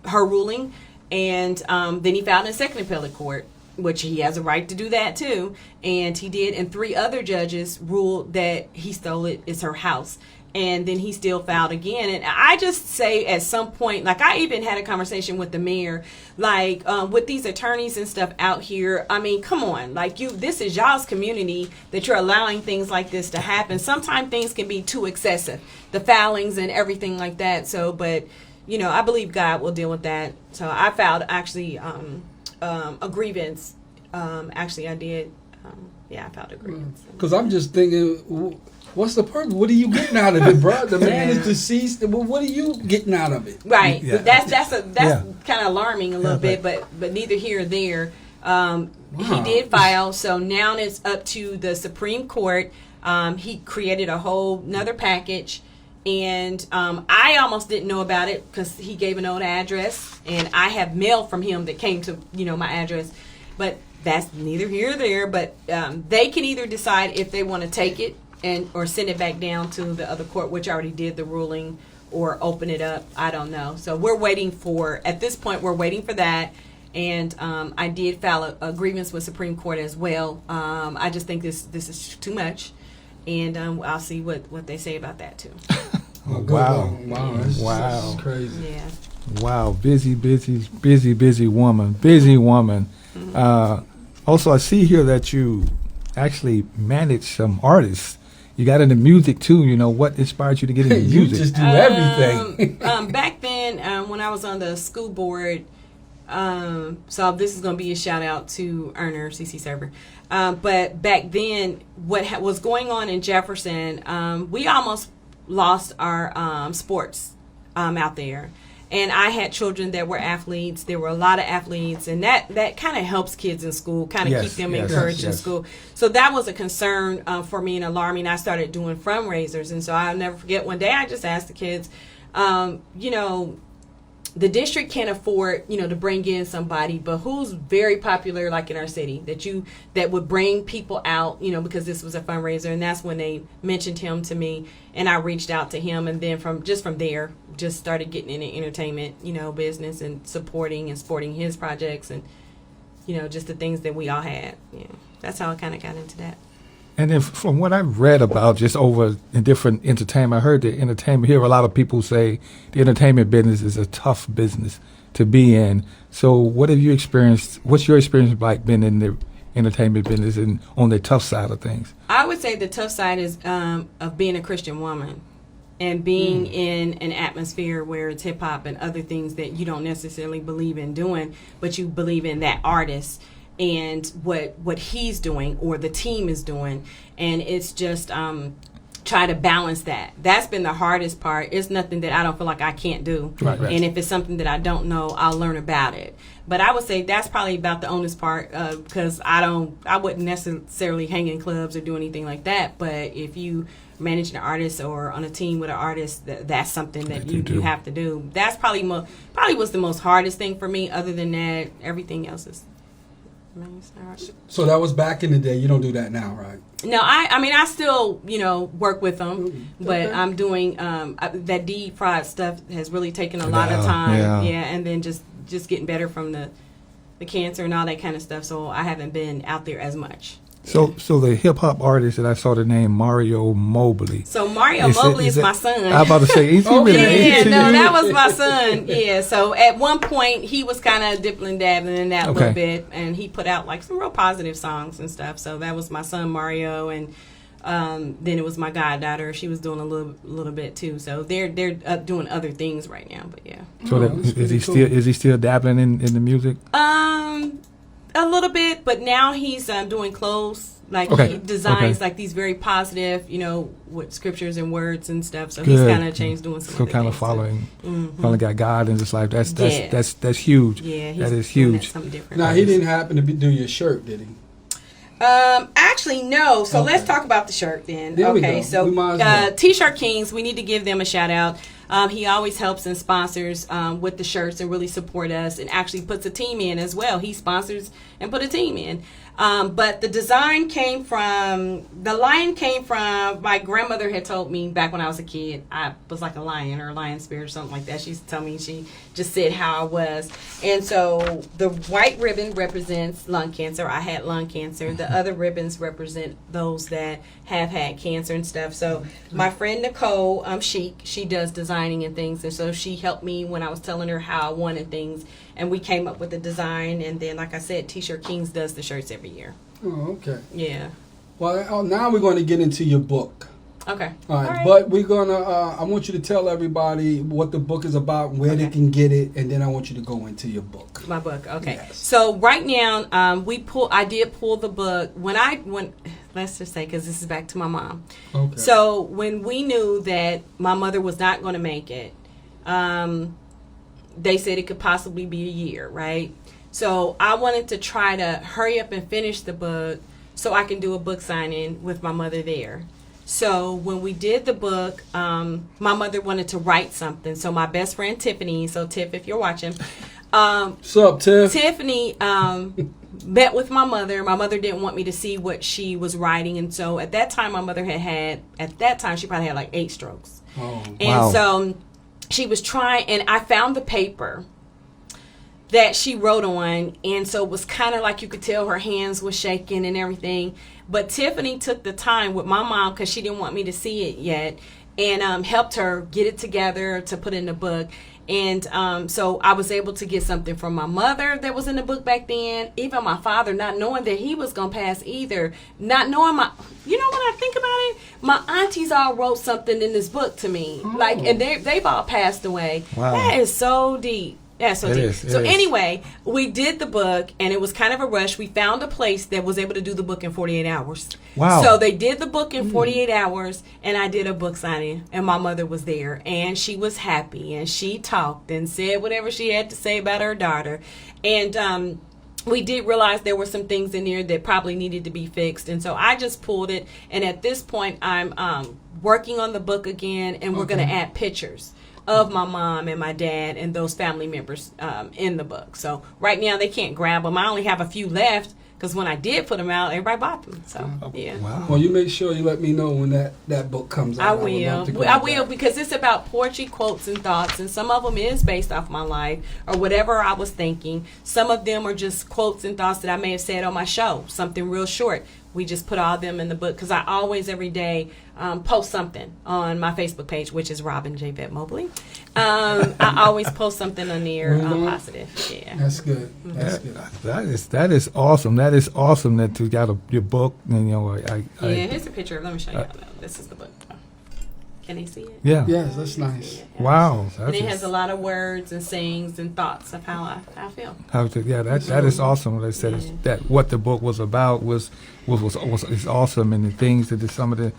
her ruling, and then he filed in second appellate court, which he has a right to do that too, and he did. And 3 other judges ruled that he stole it, it's her house, and then he still filed again. And I just say at some point, like I even had a conversation with the mayor, like with these attorneys and stuff out here, I mean, come on, like this is y'all's community that you're allowing things like this to happen. Sometimes things can be too excessive, the filings and everything like that. So, but I believe God will deal with that. So I filed actually a grievance. Actually, I did. I filed a grievance. Because I'm just thinking, what's the purpose? What are you getting out of it, bro? The man is deceased. What are you getting out of it? Right. Yeah. That's kind of alarming a little bit, but neither here or there. He did file, so now it's up to the Supreme Court. He created a whole another package, and I almost didn't know about it because he gave an old address, and I have mail from him that came to my address, but that's neither here or there. But they can either decide if they want to take it or send it back down to the other court, which already did the ruling, or open it up. I don't know. So we're waiting for, at this point, we're waiting for that. And I did file a grievance with Supreme Court as well. I just think this is too much. And I'll see what they say about that too. Wow. Wow. Crazy. Yeah. Wow. Busy woman. Mm-hmm. Also, I see here that you actually manage some artists. You got into music too. What inspired you to get into music? You just do everything. Back then, when I was on the school board, so this is going to be a shout out to Erner CC Server. But back then, what was going on in Jefferson, we almost lost our sports out there. And I had children that were athletes. There were a lot of athletes, and that kind of helps kids in school, kind of keep them encouraged in school. So that was a concern for me and alarming. I started doing fundraisers, and so I'll never forget one day I just asked the kids, the district can't afford, to bring in somebody, but who's very popular, like in our city, that would bring people out, because this was a fundraiser. And that's when they mentioned him to me, and I reached out to him, and then from there, just started getting into entertainment, business, and supporting his projects, and just the things that we all had. Yeah, that's how I kind of got into that. And then from what I've read about just over in different entertainment, I heard the entertainment, hear a lot of people say the entertainment business is a tough business to be in. So what have you experienced? What's your experience like being in the entertainment business and on the tough side of things? I would say the tough side is of being a Christian woman and being in an atmosphere where it's hip hop and other things that you don't necessarily believe in doing, but you believe in that artist and what he's doing or the team is doing, and it's just try to balance that. That's been the hardest part. It's nothing that I don't feel like I can't do. Right. And if it's something that I don't know, I'll learn about it. But I would say that's probably about the onus part, because I wouldn't necessarily hang in clubs or do anything like that. But if you manage an artist or on a team with an artist, that's something that you have to do. That's probably was the most hardest thing for me. Other than that, everything else is. So that was back in the day. You don't do that now, right? No, I mean, I still, work with them, but Okay. I'm doing that deep fried stuff has really taken a lot of time. And then just getting better from the cancer and all that kind of stuff. So I haven't been out there as much. So the hip hop artist that I saw the name Mario Mobley. So Mario Mobley is my son. I was about to say, is he really? Yeah, is he- no, that was my son. Yeah, so at one point he was kind of dipping dabbling in that a little bit, and he put out like some real positive songs and stuff. So that was my son Mario, and then it was my goddaughter. She was doing a little bit too. So they're doing other things right now. But yeah. So that's pretty cool. is he still dabbling in the music? A little bit, but now he's doing clothes. Like he designs like these very positive, with scriptures and words and stuff. So he's kind of changed doing some. So kind of following got God in his life. That's huge. Yeah, that is huge. Something different. Now he didn't happen to do your shirt, did he? Actually, no. So let's talk about the shirt then. There we Okay, go. so We might as well. T-Shirt Kings, we need to give them a shout out. He always helps and sponsors with the shirts and really support us, and actually puts a team in as well. He sponsors and put a team in. But the design the lion came from, my grandmother had told me back when I was a kid, I was like a lion or a lion spirit or something like that. She used to tell me, she just said how I was. And so the white ribbon represents lung cancer. I had lung cancer. The other ribbons represent those that have had cancer and stuff. So my friend Nicole, she does designing and things. And so she helped me when I was telling her how I wanted things. And we came up with the design, and then, like I said, T-Shirt Kings does the shirts every year. Oh, okay. Yeah. Well, now we're going to get into your book. Okay. All right. But we're going to, I want you to tell everybody what the book is about, where they can get it, and then I want you to go into your book. My book. Okay. Yes. So right now, I did pull the book when let's just say, because this is back to my mom. Okay. So when we knew that my mother was not going to make it, they said it could possibly be a year, right? So I wanted to try to hurry up and finish the book so I can do a book signing with my mother there. So when we did the book, my mother wanted to write something. So my best friend Tiffany, so Tiff, if you're watching, what's up, Tiff? Tiffany met with my mother. My mother didn't want me to see what she was writing, and so at that time, my mother she probably had like 8 strokes. Oh. And so she was trying, and I found the paper that she wrote on, and so it was kind of like you could tell her hands was shaking and everything. But Tiffany took the time with my mom, because she didn't want me to see it yet, and helped her get it together to put in the book. And so I was able to get something from my mother that was in the book back then. Even my father, not knowing that he was going to pass either. Not knowing when I think about it, my aunties all wrote something in this book to me. Oh. And they've all passed away. Wow. That is so deep. That's so It deep. is, it So is. anyway, we did the book, and it was kind of a rush. We found a place that was able to do the book in 48 hours. Wow. So they did the book in 48 hours, and I did a book signing, and my mother was there, and she was happy, and she talked and said whatever she had to say about her daughter. And we did realize there were some things in there that probably needed to be fixed, and so I just pulled it. And at this point, I'm working on the book again, and we're going to add pictures of my mom and my dad and those family members in the book. So right now they can't grab them. I only have a few left, because when I did put them out, everybody bought them. So yeah. Wow. Well, you make sure you let me know when that book comes out. I would love to will. grab I will that. because it's about poetry, quotes, and thoughts, and some of them is based off my life or whatever I was thinking. Some of them are just quotes and thoughts that I may have said on my show, something real short. We just put all them in the book because I always every day post something on my Facebook page, which is Robin J. Vet Mobley. I always post something on there positive. Yeah. That's good. That's good. That is awesome. That is awesome that you got your book. And, Yeah, here's a picture. Let me show you. This is the book. Can they see it? yeah. Yes, that's nice. Wow. And it has a lot of words and sayings and thoughts of how I feel. That is awesome. Like I said, Yeah. that what the book was about was is awesome, and the things that some of the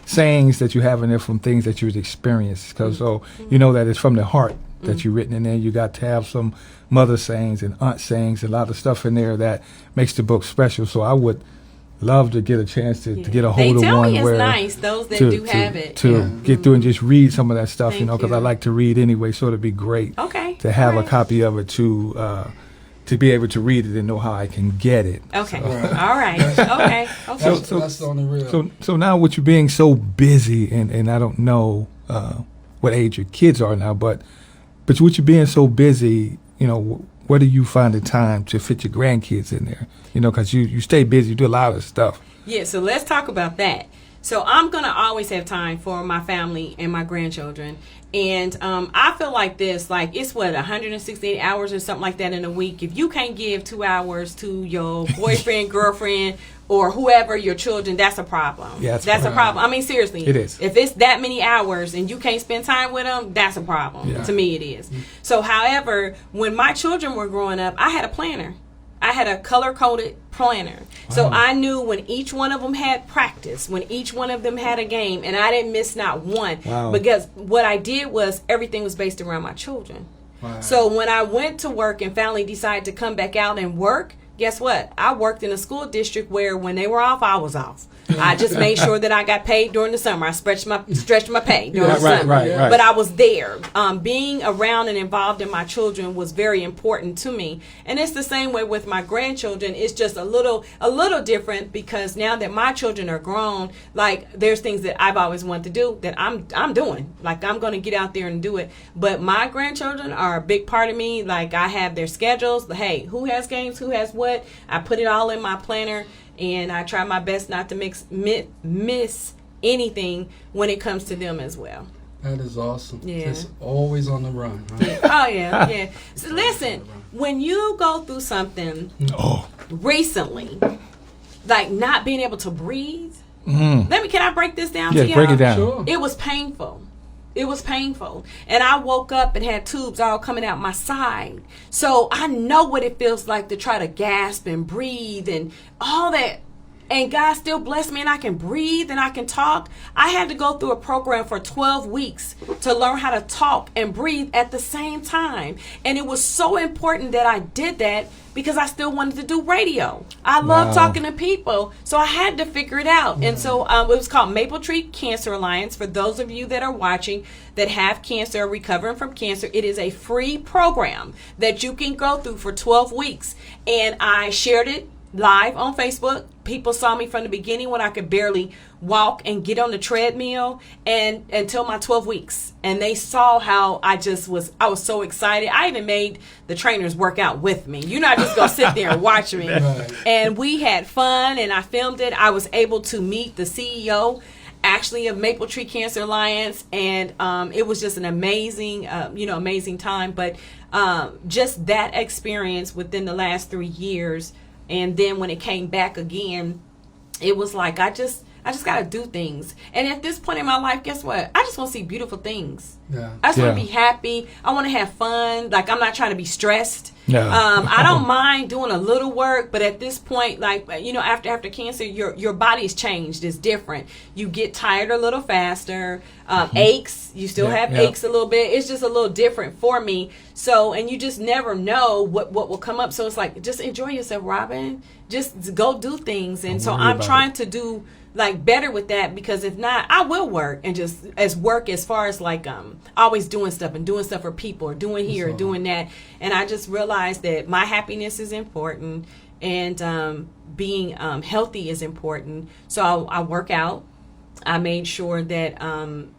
sayings that you have in there from things that you've experienced. Because so you know that it's from the heart that you've written in there. You got to have some mother sayings and aunt sayings, and a lot of stuff in there that makes the book special. So I would love to get a chance to get a hold They of tell one me it's where nice. Those that do have it. to get through and just read some of that stuff, Thank because you. I like to read anyway. So it'd be great Okay. to have All a right. copy of it to be able to read it and know how I can get it. Okay. So- All right. Okay. Okay. That's on the real. So now with you being so busy, and I don't know what age your kids are now, but with you being so busy, where do you find the time to fit your grandkids in there? Because you stay busy, you do a lot of stuff. Yeah, so let's talk about that. So I'm going to always have time for my family and my grandchildren. And I feel like this, like it's 168 hours or something like that in a week. If you can't give 2 hours to your boyfriend, girlfriend, or whoever, your children, that's a problem. Yeah, that's a problem. I mean, seriously. It is. If it's that many hours and you can't spend time with them, that's a problem. Yeah. To me, it is. So, however, when my children were growing up, I had a planner. I had a color-coded planner. So I knew when each one of them had practice, when each one of them had a game, and I didn't miss not one. Wow. Because what I did was everything was based around my children. Wow. So when I went to work and finally decided to come back out and work, guess what? I worked in a school district where when they were off, I was off. I just made sure that I got paid during the summer. I stretched my pay during the summer. right. But I was there. Being around and involved in my children was very important to me. And it's the same way with my grandchildren. It's just a little different because now that my children are grown, like there's things that I've always wanted to do that I'm doing. Like I'm going to get out there and do it. But my grandchildren are a big part of me. Like I have their schedules. Hey, who has games? Who has what? I put it all in my planner. And I try my best not to miss anything when it comes to them as well. That is awesome. Yeah. It's always on the run. Huh? Yeah. Oh, yeah. So listen, when you go through something recently, like not being able to breathe, can I break this down to Yes, you? break it down. Sure. It was painful. It was painful. And I woke up and had tubes all coming out my side. So I know what it feels like to try to gasp and breathe and all that. And God still blessed me and I can breathe and I can talk. I had to go through a program for 12 weeks to learn how to talk and breathe at the same time. And it was so important that I did that because I still wanted to do radio. I love talking to people. So I had to figure it out. And so it was called Maple Tree Cancer Alliance. For those of you that are watching that have cancer or recovering from cancer, it is a free program that you can go through for 12 weeks. And I shared it live on Facebook. People saw me from the beginning when I could barely walk and get on the treadmill and until my 12 weeks. And they saw how I was so excited. I even made the trainers work out with me. You're not just going to sit there and watch me. Right. And we had fun and I filmed it. I was able to meet the CEO actually of Maple Tree Cancer Alliance, and it was just an amazing time. But just that experience within the last 3 years. And then when it came back again, it was like, I just got to do things. And at this point in my life, guess what? I just want to see beautiful things. Yeah. I just want Yeah. to be happy. I want to have fun. Like, I'm not trying to be stressed. Yeah. I don't mind doing a little work, but at this point, like, after cancer, your body's changed. It's different. You get tired a little faster. Aches. You still have aches a little bit. It's just a little different for me. So, and you just never know what will come up. So it's like, just enjoy yourself, Robin. Just go do things. And so worry I'm about trying to do like better with that, because if not, I will work and just as far as like always doing stuff for people or doing here or doing that. And I just realized that my happiness is important, and being healthy is important. So I work out. I made sure that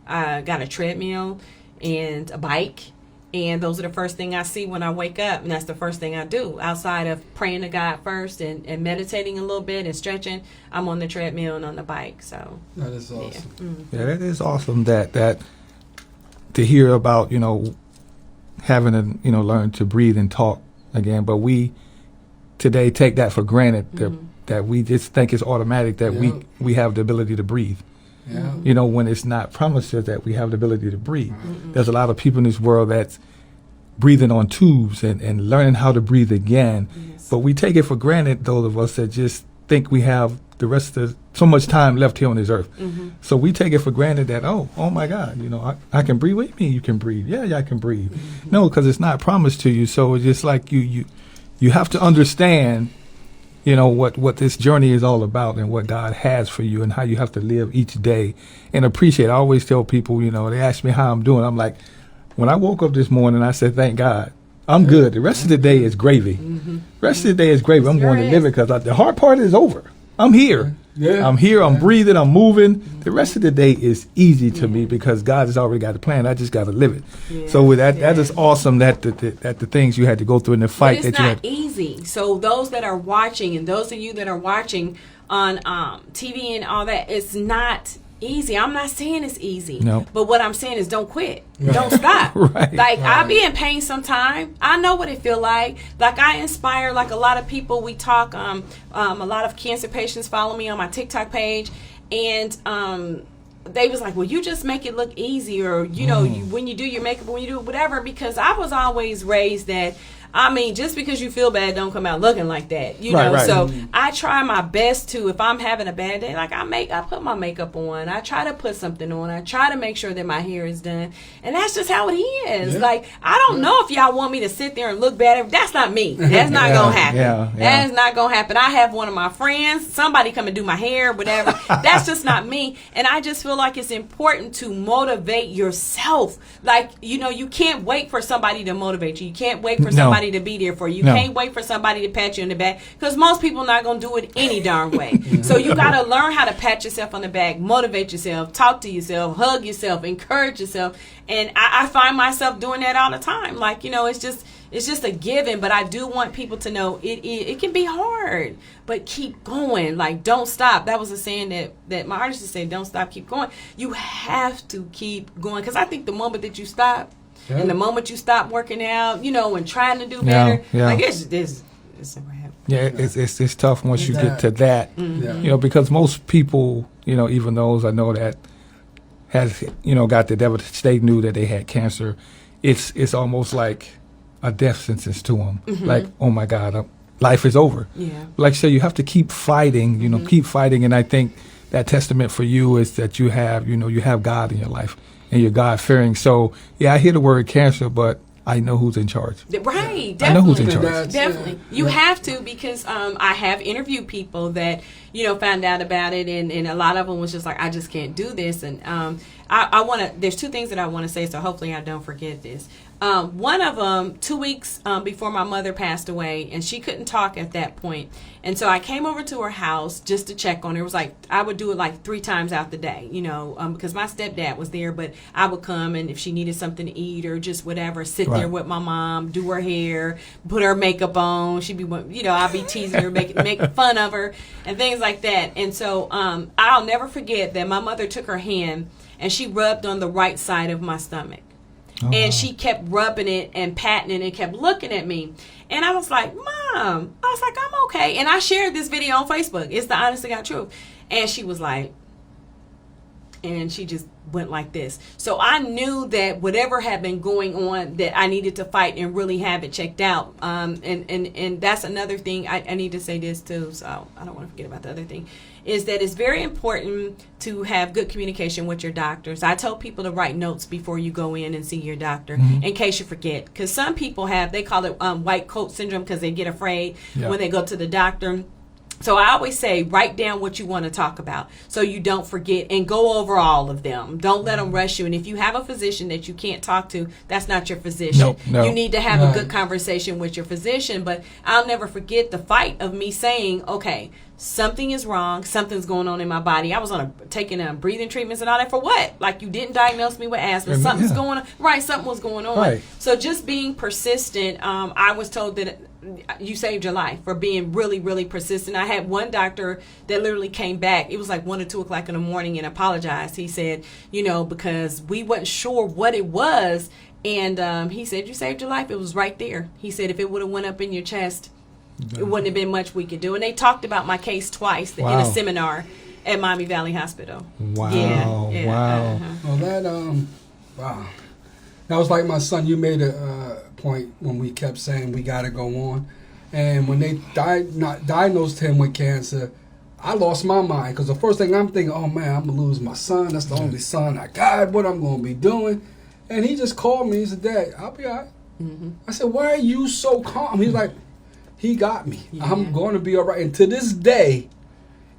I got a treadmill and a bike. And those are the first thing I see when I wake up. And that's the first thing I do. Outside of praying to God first and meditating a little bit and stretching, I'm on the treadmill and on the bike. So That is awesome. Yeah, that is awesome that to hear about, having to, learn to breathe and talk again. But we today take that for granted that we just think it's automatic that Yeah. we have the ability to breathe. Yeah. When it's not promised to us that we have the ability to breathe. There's a lot of people in this world that's breathing on tubes and learning how to breathe again. Yes. But we take it for granted, those of us that just think we have the rest of so much time left here on this earth. So we take it for granted that, oh my God, I can breathe. What do you mean you can breathe? Yeah, I can breathe. No, because it's not promised to you. So it's just like you have to understand what this journey is all about and what God has for you and how you have to live each day and appreciate. I always tell people, they ask me how I'm doing. I'm like, when I woke up this morning, I said, thank God. I'm good. The rest of the day is gravy. Rest of the day is gravy. I'm going to live it because the hard part is over. I'm here. Yeah. I'm here. I'm breathing. I'm moving. The rest of the day is easy to me because God has already got a plan. I just got to live it. Yeah. So with that is awesome that the things you had to go through in the fight But it's that you not had. easy. So those that are watching and those of you that are watching on TV and all that, it's not easy. I'm not saying it's easy. No. But what I'm saying is don't quit. Don't stop. Right. Like I be in pain sometimes. I know what it feel like. Like I inspire like a lot of people. We talk a lot of cancer patients follow me on my TikTok page and they was like, well, you just make it look easy, or when you do your makeup, when you do whatever, because I was always raised that just because you feel bad, don't come out looking like that, Right. So I try my best to, if I'm having a bad day, like I put my makeup on, I try to put something on, I try to make sure that my hair is done, and that's just how it is. Yeah. Like I don't know if y'all want me to sit there and look bad. That's not me. That's not gonna happen. Yeah. That is not gonna happen. I have one of my friends, somebody come and do my hair, whatever. That's just not me. And I just feel like it's important to motivate yourself. Like, you can't wait for somebody to motivate you. You can't wait for somebody to be there for you. You No. can't wait for somebody to pat you on the back, because most people not gonna do it any darn way. So you gotta learn how to pat yourself on the back, motivate yourself, talk to yourself, hug yourself, encourage yourself. And I find myself doing that all the time. Like, it's just a given, but I do want people to know it can be hard, but keep going. Like, don't stop. That was a saying that my artist said, don't stop, keep going. You have to keep going, because I think the moment that you stop, Yeah. and the moment you stop working out, and trying to do better, Yeah. like it's never happened. Yeah, it's tough once you get to that. Yeah. Because most people, even those I know that has, got the devastating news that they had cancer, it's almost like a death sentence to them. Like, oh my God, life is over. Yeah. Like I say, you have to keep fighting, keep fighting. And I think that testament for you is that you have God in your life and you're God-fearing. So, yeah, I hear the word cancer, but I know who's in charge. Right, definitely. I know who's in charge. That's- Definitely. You have to, because I have interviewed people that, found out about it, and a lot of them was just like, I just can't do this. And I want to, there's two things that I want to say, so hopefully I don't forget this. One of them, 2 weeks before my mother passed away, and she couldn't talk at that point. And so I came over to her house just to check on her. It was like, I would do it like 3 times out the day, because my stepdad was there, but I would come, and if she needed something to eat or just whatever, sit there Right. with my mom, do her hair, put her makeup on. She'd be, I'd be teasing her, making fun of her and things like that. And so I'll never forget that my mother took her hand and she rubbed on the right side of my stomach. And she kept rubbing it and patting it and kept looking at me. And I was like, Mom, I'm okay. And I shared this video on Facebook. It's the honest to God truth. And she was like, and she just went like this. So I knew that whatever had been going on, that I needed to fight and really have it checked out. And that's another thing. I need to say this too, so I don't want to forget about the other thing, is that it's very important to have good communication with your doctors. I tell people to write notes before you go in and see your doctor, in case you forget. Because some people they call it white coat syndrome, because they get afraid when they go to the doctor. So I always say, write down what you want to talk about so you don't forget, and go over all of them. Don't let them rush you. And if you have a physician that you can't talk to, that's not your physician. No. You need to have Right. a good conversation with your physician. But I'll never forget the fight of me saying, okay, something is wrong. Something's going on in my body. I was taking breathing treatments and all that for what? Like, you didn't diagnose me with asthma. Something's Yeah. going on. Right, something was going on. Right. So just being persistent. I was told that you saved your life for being really, really persistent. I had one doctor that literally came back. It was like 1 or 2 o'clock in the morning and apologized. He said, because we wasn't sure what it was. And he said, you saved your life. It was right there. He said, if it would have went up in your chest, it wouldn't have been much we could do. And they talked about my case twice in Wow. a seminar at Miami Valley Hospital. Wow. Yeah. Wow. Uh-huh. Well, wow. That was like my son. You made a point when we kept saying we got to go on. And when they diagnosed him with cancer, I lost my mind because the first thing I'm thinking, oh man, I'm going to lose my son. That's the only son I got. What I'm going to be doing. And he just called me. He said, Dad, I'll be all right. Mm-hmm. I said, why are you so calm? He's like, he got me. Yeah. I'm going to be all right. And to this day,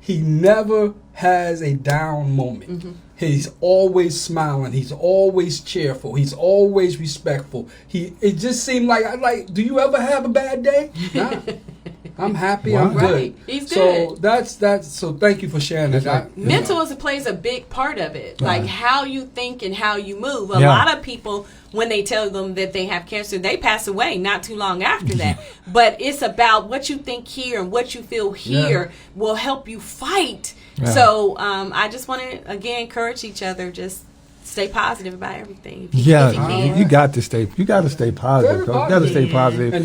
he never has a down moment. Mm-hmm. He's always smiling. He's always cheerful. He's always respectful. It just seemed like, do you ever have a bad day? Nah. I'm happy. I'm Wow. good. Right. He's So good. that's so thank you for sharing that. That's Mental plays a big part of it, like how you think and how you move. A Yeah. lot of people, when they tell them that they have cancer, they pass away not too long after that. But it's about what you think here and what you feel here will help you fight. Yeah. So I just want to again encourage each other. Just stay positive about everything. If you Yeah, can. you got to stay positive. Very You got to stay positive. positive. And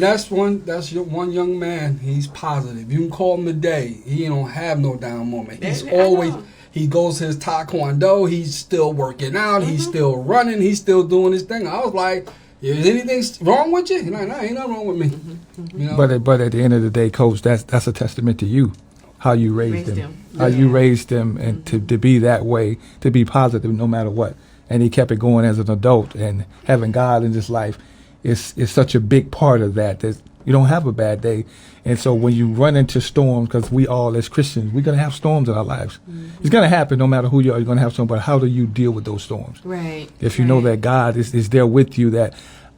that's your one young man. He's positive. You can call him today. He don't have no down moment. He's I always know. he goes his taekwondo. He's still working out. He's still running. He's still doing his thing. I was like, is anything wrong with you? He's like, no, ain't nothing wrong with me. You know? But at the end of the day, Coach, that's a testament to you, how you raised Raised them, him. how you Yeah. raised them, and to be that way, to be positive no matter what. And he kept it going as an adult, and having God in his life is such a big part of that. That you don't have a bad day, and so when you run into storms, because we all as Christians, we're gonna have storms in our lives. It's gonna happen no matter who you are. You're gonna have some, but how do you deal with those storms? Right. If you know that God is there with you,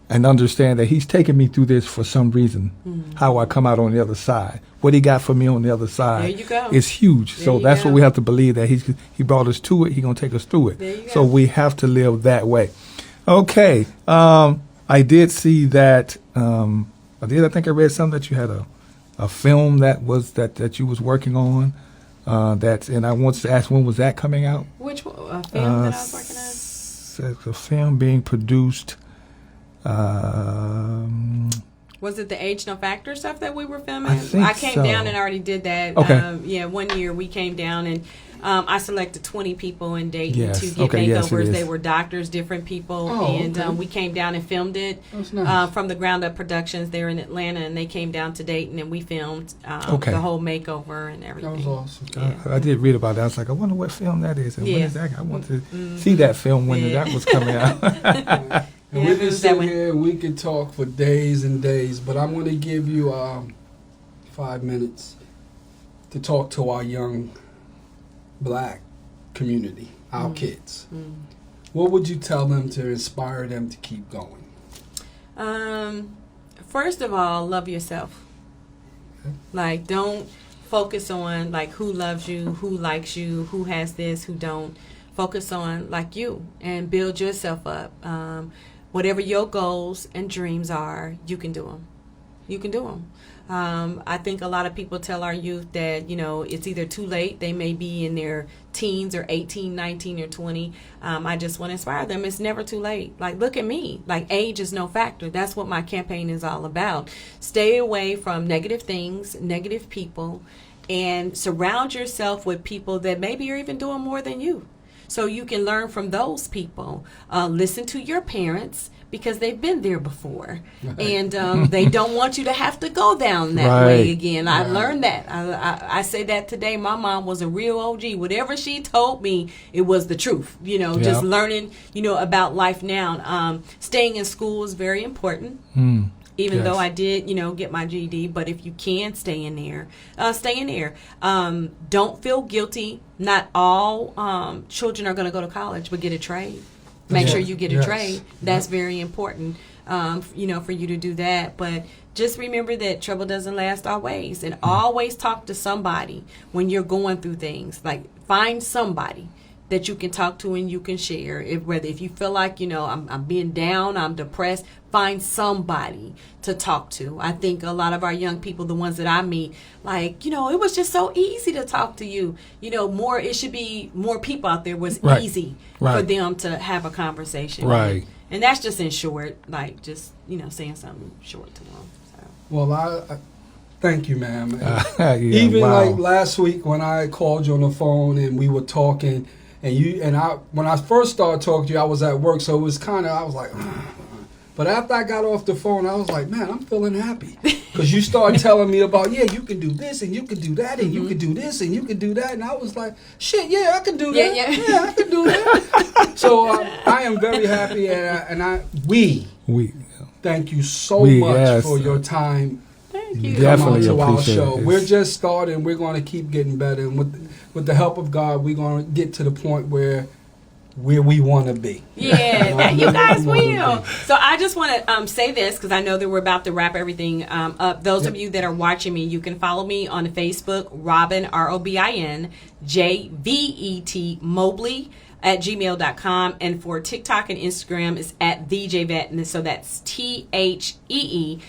and understand that He's taking me through this for some reason, how I come out on the other side, what He got for me on the other side, There you go. is huge. There So you that's go. what we have to believe, that He brought us to it. He's gonna take us through it. There you So go. we have to live that way. Okay, I did see that. I think I read something that you had a film that you was working on. And I wanted to ask, when was that coming out? Which film that I was working on? It's a film being produced. Was it the Age No Factor stuff that we were filming? I think came so. down and already did that. Okay. 1 year we came down and I selected 20 people in Dayton Yes. to get Okay, yes, it makeovers. is. They were doctors, different people, Oh, and okay. we came down and filmed it That's nice. from the Ground Up Productions there in Atlanta, and they came down to Dayton and we filmed Okay. the whole makeover and everything. That was awesome. Yeah. I did read about that. I was like, I wonder what film that is, and when Yeah. is that? I want to see that film when Yeah. that was coming out. And Yeah, we it can was that sit one. here and we can talk for days and days, but I'm going to give you 5 minutes to talk to our young black community, our kids. What would you tell them to inspire them to keep going? First of all, love yourself. Like, don't focus on like who loves you, who likes you, who has this, who don't. Focus on like you and build yourself up. Whatever your goals and dreams are, you can do them. You can do them. I think a lot of people tell our youth that, it's either too late. They may be in their teens or 18, 19, or 20. I just want to inspire them. It's never too late. Like, look at me. Like, age is no factor. That's what my campaign is all about. Stay away from negative things, negative people, and surround yourself with people that maybe are even doing more than you. So you can learn from those people. Listen to your parents because they've been there before. And they don't want you to have to go down that way Right. again. I learned that. I say that today. My mom was a real OG. Whatever she told me, it was the truth. Just learning, about life now. Staying in school is very important. even Yes. though I did, get my GED. But if you can stay in there, stay in there. Don't feel guilty. Not all children are going to go to college, but get a trade. Make Yeah. sure you get a Yes. trade. That's very important, for you to do that. But just remember that trouble doesn't last always. And always talk to somebody when you're going through things. Like, find somebody that you can talk to and you can share. If you feel like, I'm being down, I'm depressed, find somebody to talk to. I think a lot of our young people, the ones that I meet, like, it was just so easy to talk to you. It should be more people out there was Right. easy for Right. them to have a conversation. Right. And that's just in short, like just, saying something short to them. So. Well, I thank you, ma'am. Yeah, Even wow. like last week when I called you on the phone and we were talking, when I first started talking to you, I was at work, so it was I was like, but after I got off the phone, I was like, man, I'm feeling happy because you started telling me about, you can do this and you can do that and you can do this and you can do that, and I was like, shit, yeah, I can do that, Yeah. I can do that. So I am very happy, and we thank you so much yes. for your time. Thank you. Definitely Come on to our appreciate show. this. We're just starting. We're going to keep getting better, and with the help of God, we're going to get to the point where we want to be. Yeah, you guys Where we will. wanna be. So I just want to say this because I know that we're about to wrap everything up. Those of you that are watching me, you can follow me on Facebook, Robin, ROBIN, JVET Mobley at gmail.com. And for TikTok and Instagram, it's at TheJVet. And so that's TheeJVET.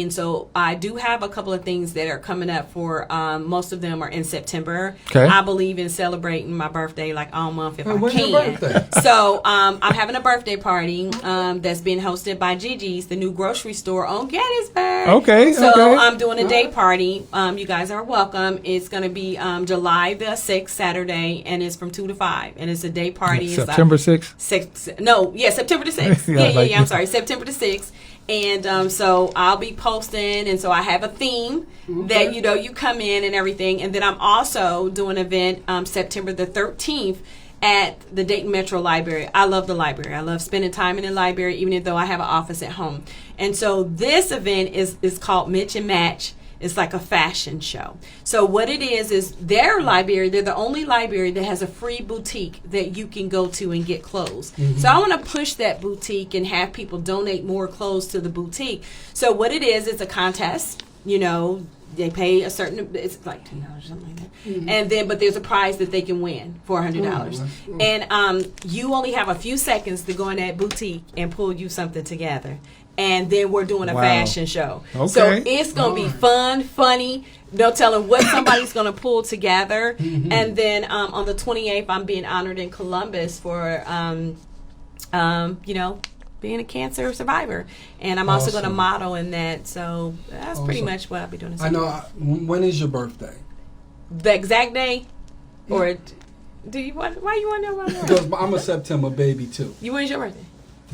And so I do have a couple of things that are coming up for most of them are in September. Okay. I believe in celebrating my birthday like all month if I When's can. your birthday? So I'm having a birthday party that's being hosted by Gigi's, the new grocery store on Gettysburg. Okay, So okay. I'm doing a day party. You guys are welcome. It's going to be July the 6th, Saturday, and it's from 2 to 5. And it's a day party. It's like September 6th? September the 6th. Yeah, I'm sorry, September the 6th. And so I'll be posting, and so I have a theme that you come in and everything, and then I'm also doing an event September the 13th at the Dayton Metro Library. I love the library. I love spending time in the library, even though I have an office at home. And so this event is called Mitch and Match. It's like a fashion show. So what it is their library, they're the only library that has a free boutique that you can go to and get clothes. So I want to push that boutique and have people donate more clothes to the boutique. So what it is, it's a contest. They pay a certain, it's like $10 or something like that. And then, but there's a prize that they can win, $400. And you only have a few seconds to go in that boutique and pull you something together. And then we're doing a Wow. fashion show. Okay. So it's going to be fun, funny. No telling what somebody's going to pull together. And then on the 28th, I'm being honored in Columbus for, being a cancer survivor. And I'm also going to Awesome. model in that. So that's pretty Awesome. much what I'll be doing. I know. When is your birthday? The exact day? Or do you want, why you want to know my birthday? Because I'm a September baby too. When's your birthday?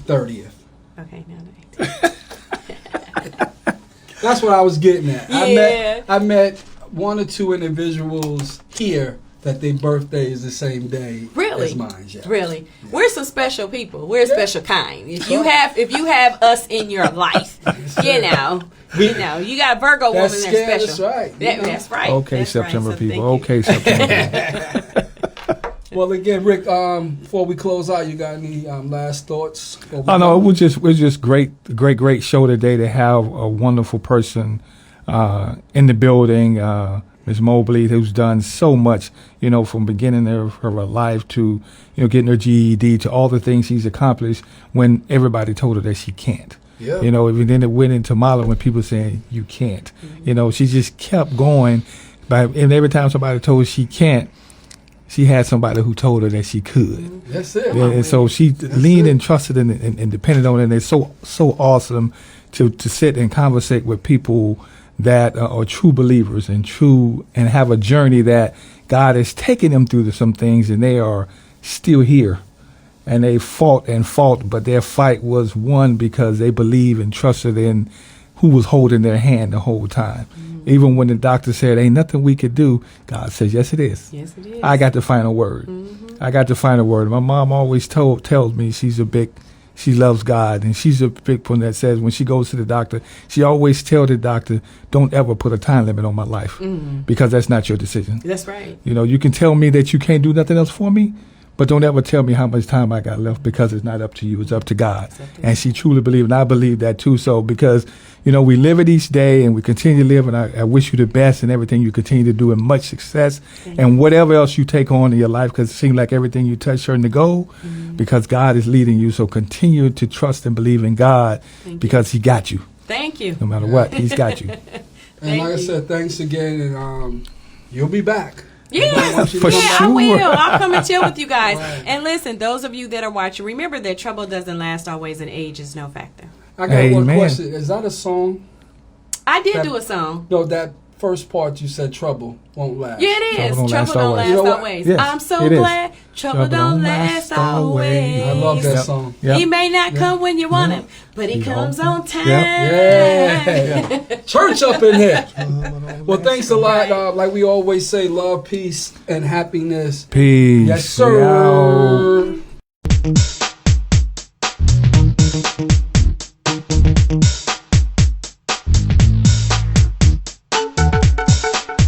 30th. Okay, now That's what I was getting at. Yeah. I met one or two individuals here that their birthday is the same day Really? as mine. Yeah. Really, we're some special people. We're a special kind. If you have us in your life, you got a Virgo woman That's that's scary, special. that's right. That's right. Okay, That's right. September So people. thank you. Okay, September. Well, again, Rick, before we close out, you got any last thoughts? Oh no, it was just great show today to have a wonderful person in the building, Ms. Mobley, who's done so much, from beginning of her life to, getting her GED to all the things she's accomplished when everybody told her that she can't. Yeah. And then it went into modeling when people saying you can't. She just kept going, and every time somebody told her she can't, she had somebody who told her that she could. That's it. And so she leaned and trusted and depended on it. And it's so awesome to sit and conversate with people that are true believers and have a journey that God has taken them through some things, and they are still here. And they fought, but their fight was won because they believed and trusted in who was holding their hand the whole time. Even when the doctor said, ain't nothing we could do, God says, yes, it is. Yes, it is. I got the final word. I got the final word. My mom always tells me she's a big she loves God, and she's a big one that says when she goes to the doctor, she always tell the doctor, don't ever put a time limit on my life, because that's not your decision. That's right. You know, you can tell me that you can't do nothing else for me, but don't ever tell me how much time I got left, because it's not up to you. It's up to God. And she truly believed, and I believe that too. So because, you know, we live it each day and we continue to live, and I wish you the best in everything you continue to do, and much success and whatever else you take on in your life, because it seems like everything you touch turn to gold, because God is leading you. So continue to trust and believe in God, because he got you. Thank you. No matter what, he's got you. And like I said, thanks again, and you'll be back. Yeah, For I sure. will. I'll come and chill with you guys. Right. And listen, those of you that are watching, remember that trouble doesn't last always, and age is no factor. I got one Amen. question. Is that a song? I did That- do a song. No, that first part you said trouble won't last. Yeah, it is. Trouble Trouble don't last You know what? always. Yes, I'm so it is. glad trouble don't last always. I love that Yep. song. Yep. He may not come when you want him, but he comes on time. Yeah. Church up in here. Well, thanks a lot. Like we always say, love, peace, and happiness. Peace. Yes, sir. Yo.